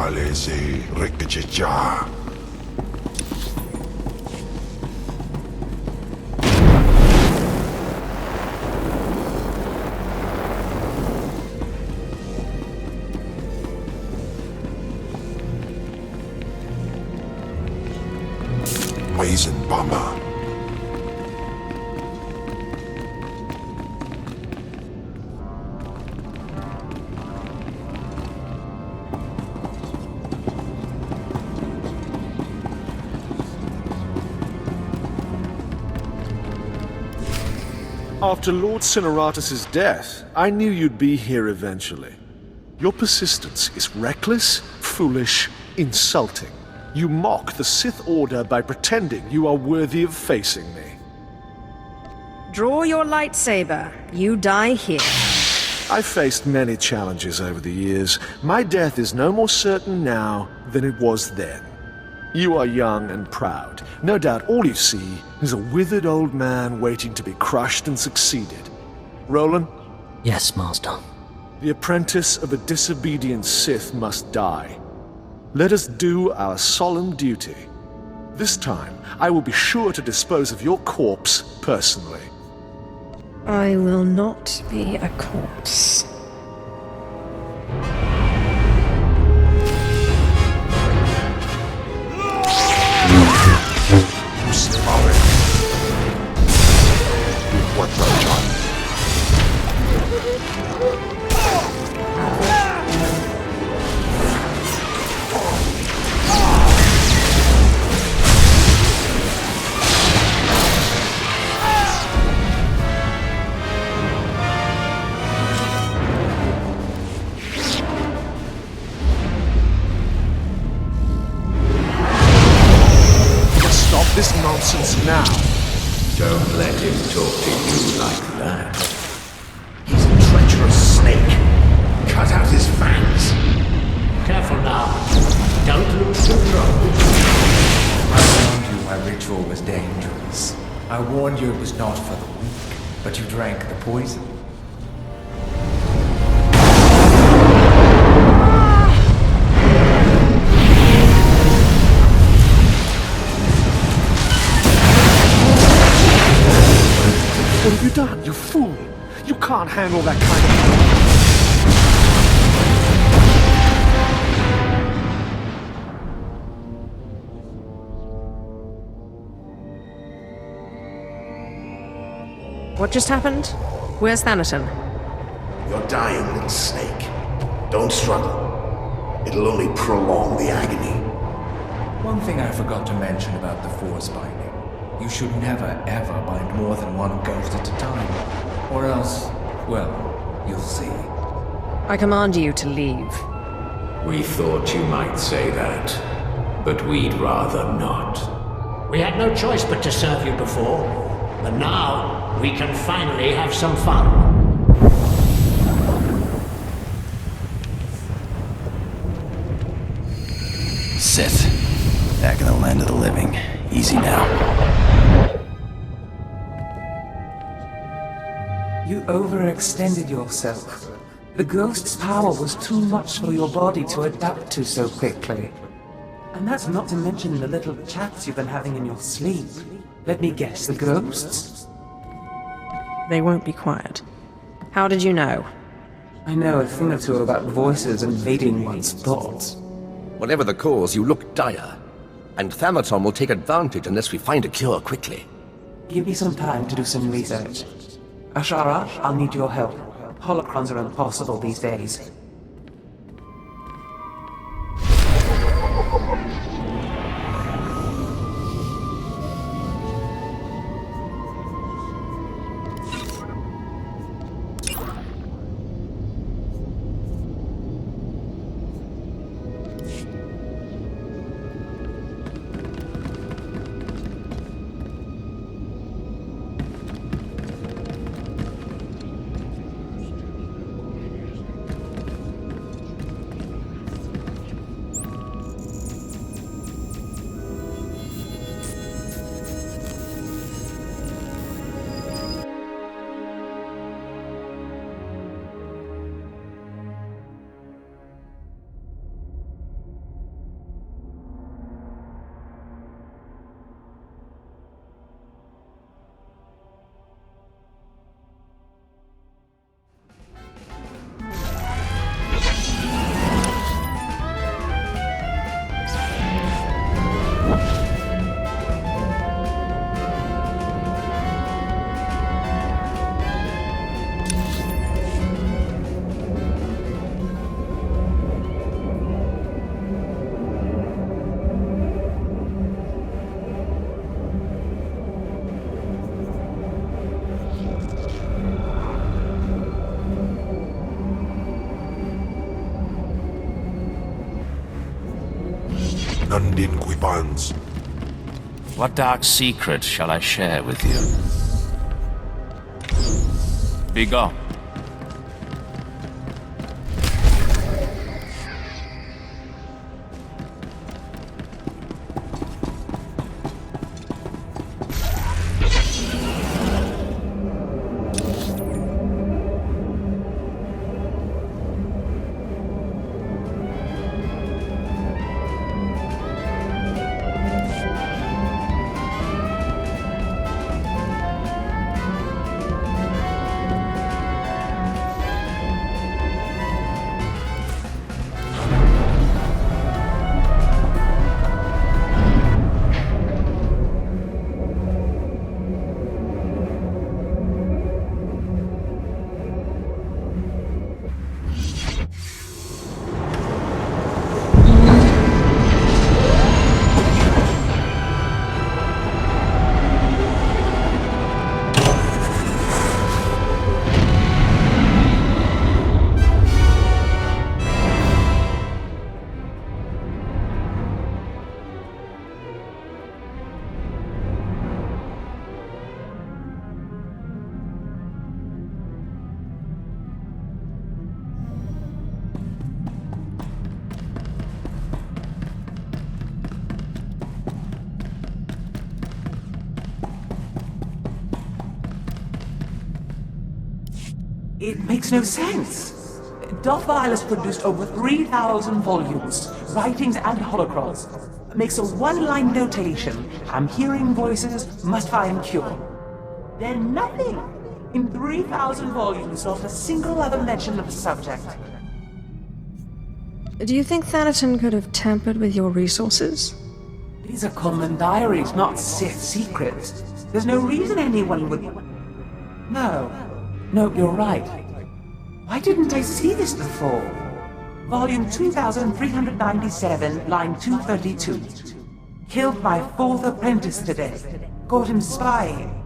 Alese Rikkichicha. Weizenbomber. After Lord Cineratus' death, I knew you'd be here eventually. Your persistence is reckless, foolish, insulting. You mock the Sith Order by pretending you are worthy of facing me. Draw your lightsaber. You die here. I've faced many challenges over the years. My death is no more certain now than it was then. You are young and proud. No doubt all you see is a withered old man waiting to be crushed and succeeded. Roland? Yes, Master. The apprentice of a disobedient Sith must die. Let us do our solemn duty. This time, I will be sure to dispose of your corpse personally. I will not be a corpse. This nonsense now. Don't let him talk to you like that. He's a treacherous snake. Cut out his fangs. Careful now. Don't lose control. I warned you my ritual was dangerous. I warned you it was not for the weak, but you drank the poison. What have you done, you fool? You can't handle that kind of... What just happened? Where's Thanaton? You're dying, little snake. Don't struggle. It'll only prolong the agony. One thing I forgot to mention about the Force binding. You should never, ever bind more than one ghost at a time. Or else, well, you'll see. I command you to leave. We thought you might say that, but we'd rather not. We had no choice but to serve you before, but now we can finally have some fun. Sith. Back in the land of the living. Easy now. You overextended yourself. The ghost's power was too much for your body to adapt to so quickly. And that's not to mention the little chats you've been having in your sleep. Let me guess, the ghosts? They won't be quiet. How did you know? I know a thing or two about voices invading one's thoughts. Whatever the cause, you look dire. And Thanaton will take advantage unless we find a cure quickly. Give me some time to do some research. Ashara, I'll need your help. Holocrons are impossible these days. nandin quipans. What dark secret shall I share with you? Be gone. It makes no sense. Darth Valis produced over 3,000 volumes, writings and holocrons. Makes a one-line notation. I'm hearing voices, must find cure. Then nothing. In 3,000 volumes, not a single other mention of the subject. Do you think Thanaton could have tampered with your resources? These are common diaries, not Sith secrets. There's no reason anyone would... No, you're right. Why didn't I see this before? Volume 2397, line 232. Killed my fourth apprentice today. Caught him spying.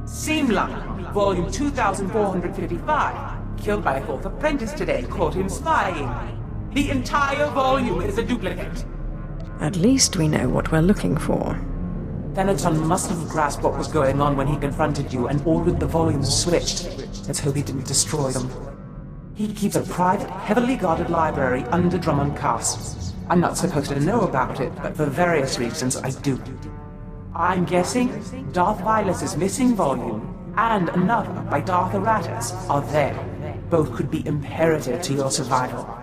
Seamline, volume 2455. Killed my fourth apprentice today. Caught him spying. The entire volume is a duplicate. At least we know what we're looking for. Thanaton must have grasped what was going on when he confronted you and ordered the volumes switched. Let's hope he didn't destroy them. He keeps a private, heavily guarded library under Drummond Castle. I'm not supposed to know about it, but for various reasons I do. I'm guessing Darth Valis' missing volume and another by Darth Aratus are there. Both could be imperative to your survival.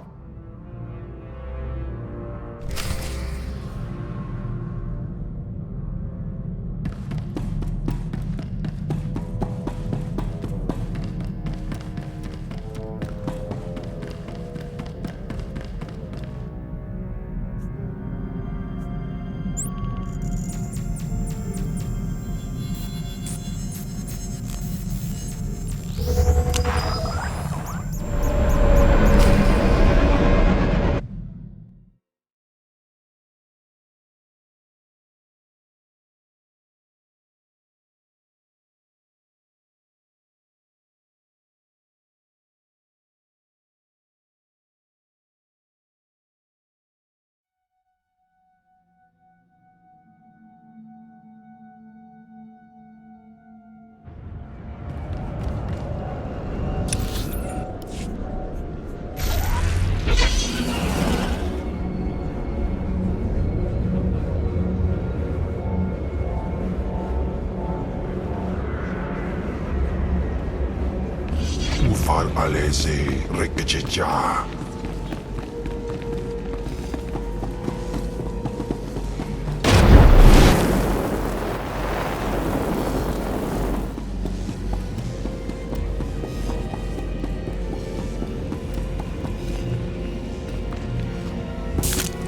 Ufal alese rekechecha.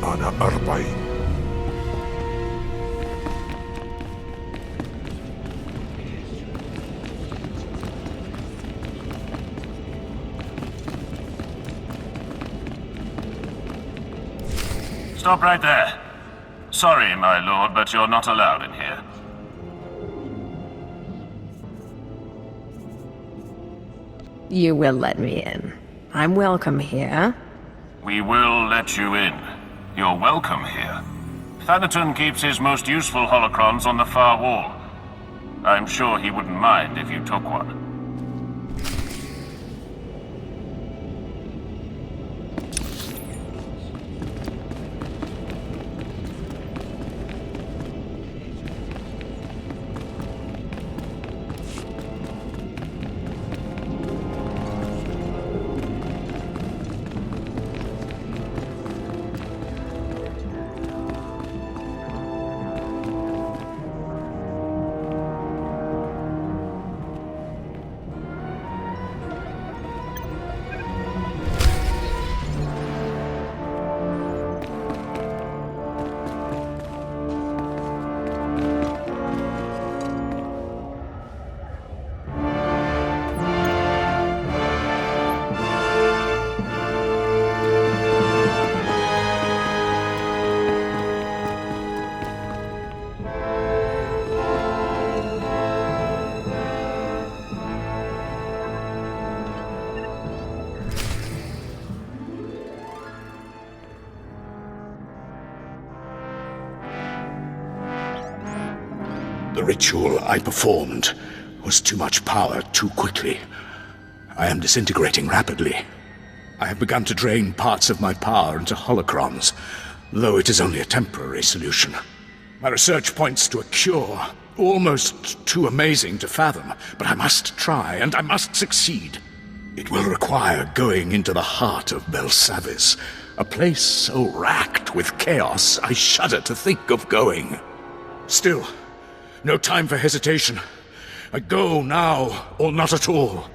Ana arba'in. Stop right there. Sorry, my lord, but you're not allowed in here. You will let me in. I'm welcome here. We will let you in. You're welcome here. Thanaton keeps his most useful holocrons on the far wall. I'm sure he wouldn't mind if you took one. The ritual I performed was too much power too quickly. I am disintegrating rapidly. I have begun to drain parts of my power into holocrons, though it is only a temporary solution. My research points to a cure, almost too amazing to fathom, but I must try, and I must succeed. It will require going into the heart of Belsavis, a place so racked with chaos I shudder to think of going. Still, no time for hesitation. I go now, or not at all.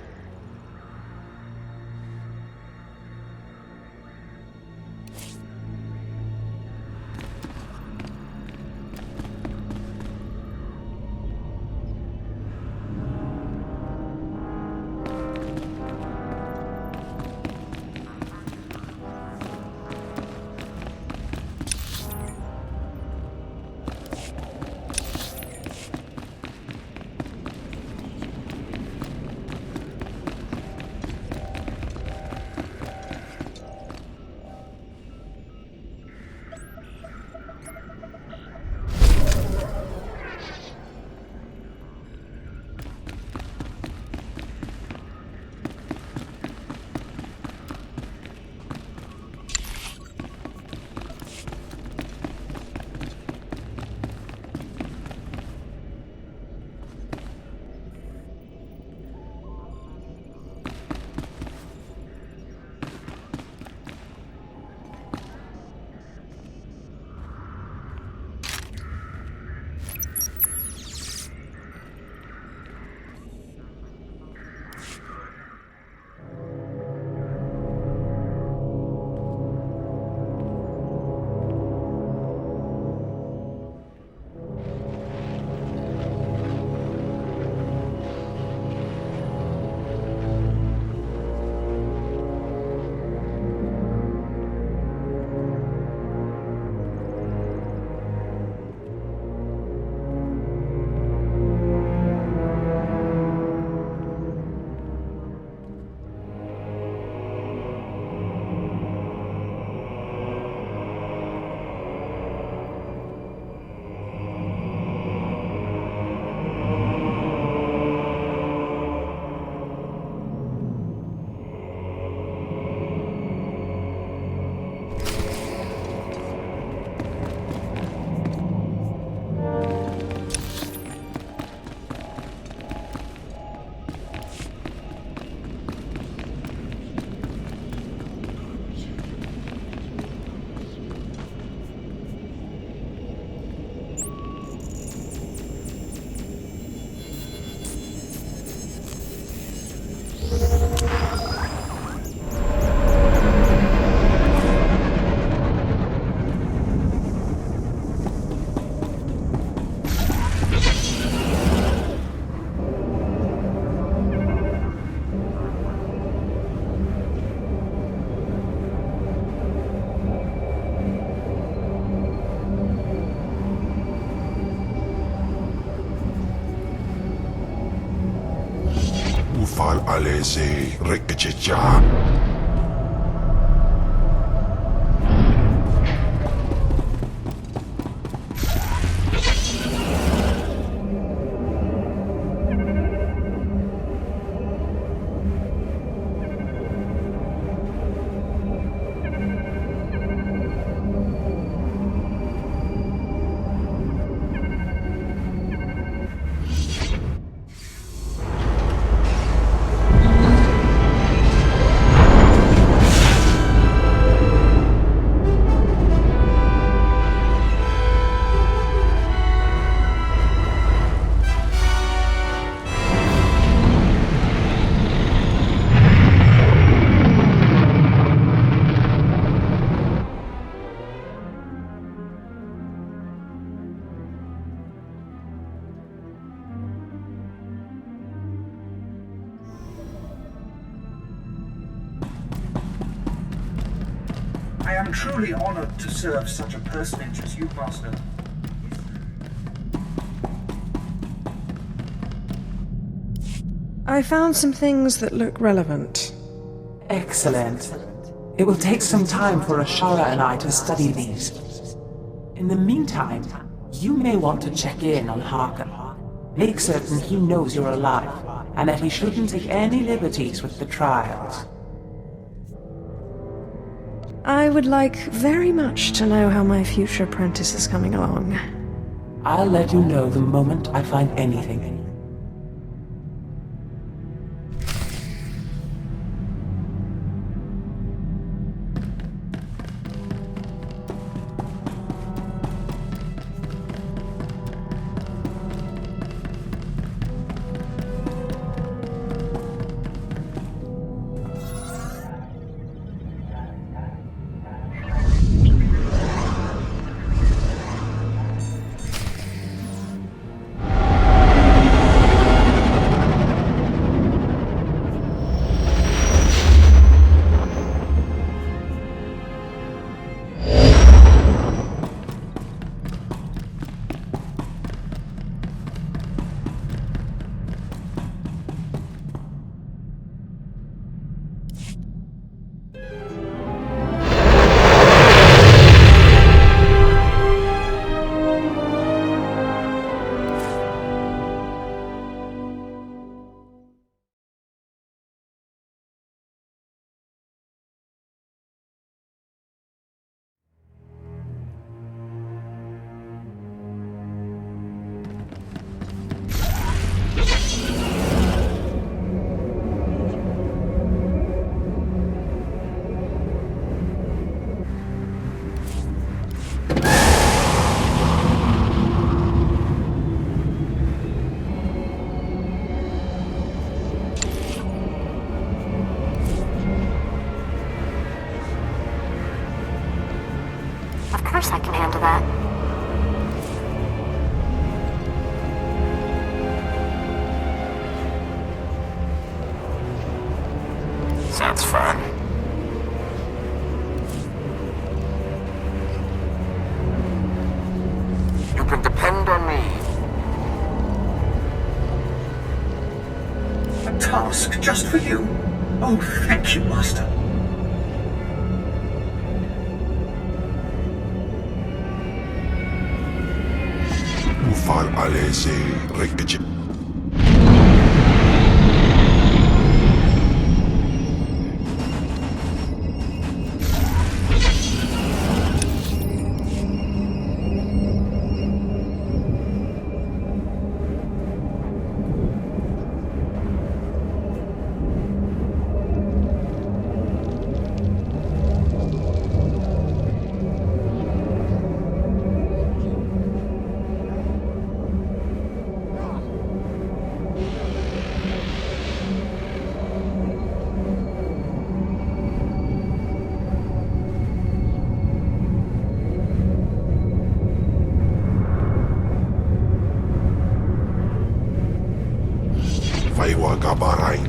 Ufal alese rekechecha. I'm truly honored to serve such a personage as you, Master. I found some things that look relevant. Excellent. It will take some time for Ashara and I to study these. In the meantime, you may want to check in on Harker. Make certain he knows you're alive, and that he shouldn't take any liberties with the trials. I would like very much to know how my future apprentice is coming along. I'll let you know the moment I find anything. Of course I can handle that. Sounds fun. You can depend on me. A task just for you? Oh, thank you, Master. Ufal alese rekje. Faiwa gabarain.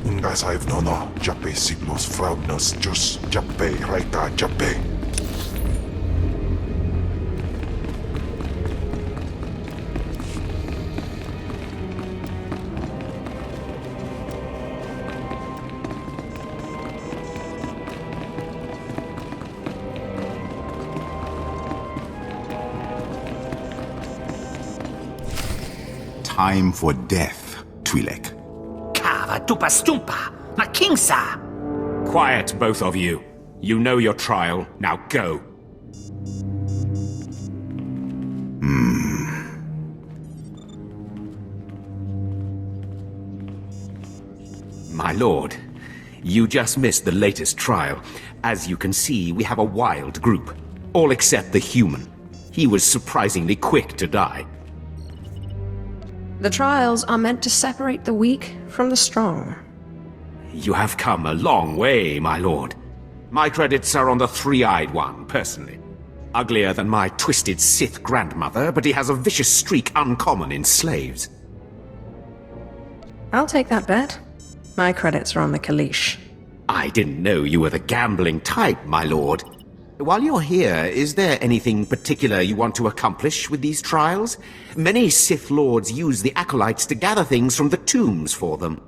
Ungas I've no jape signos fraudnos jus jape raita jape. Time for death, Twi'lek. Kava tupa stumpa, makingsa. Quiet, both of you. You know your trial. Now go. My lord, you just missed the latest trial. As you can see, we have a wild group. All except the human. He was surprisingly quick to die. The trials are meant to separate the weak from the strong. You have come a long way, my lord. My credits are on the three-eyed one, personally. Uglier than my twisted Sith grandmother, but he has a vicious streak uncommon in slaves. I'll take that bet. My credits are on the Kalish. I didn't know you were the gambling type, my lord. While you're here, is there anything particular you want to accomplish with these trials? Many Sith Lords use the Acolytes to gather things from the tombs for them.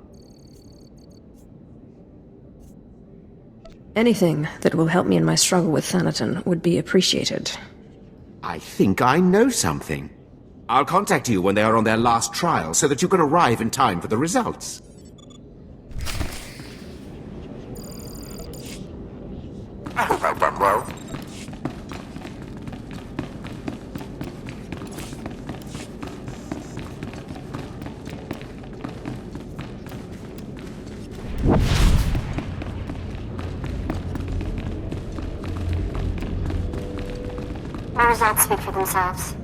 Anything that will help me in my struggle with Thanaton would be appreciated. I think I know something. I'll contact you when they are on their last trial so that you can arrive in time for the results. The results speak for themselves.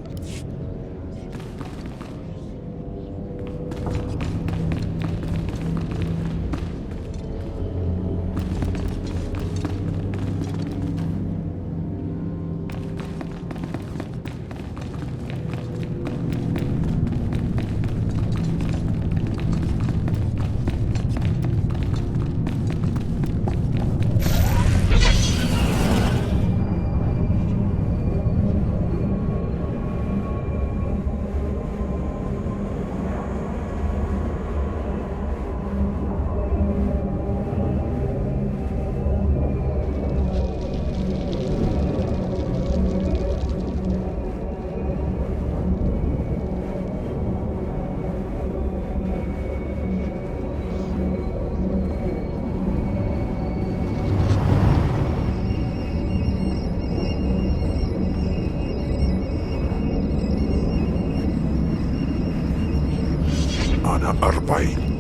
أنا 40.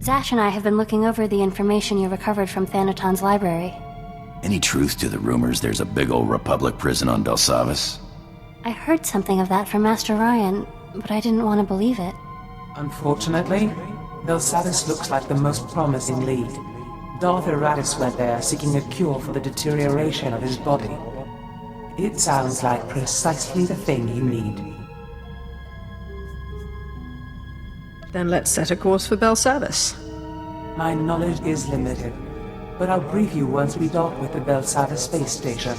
Zash and I have been looking over the information you recovered from Thanaton's library. Any truth to the rumors there's a big old Republic prison on Belsavis? I heard something of that from Master Ryan, but I didn't want to believe it. Unfortunately, Belsavis looks like the most promising lead. Darth Eratis went there seeking a cure for the deterioration of his body. It sounds like precisely the thing you need. Then let's set a course for Belsavis. My knowledge is limited, but I'll brief you once we dock with the Belsavis space station.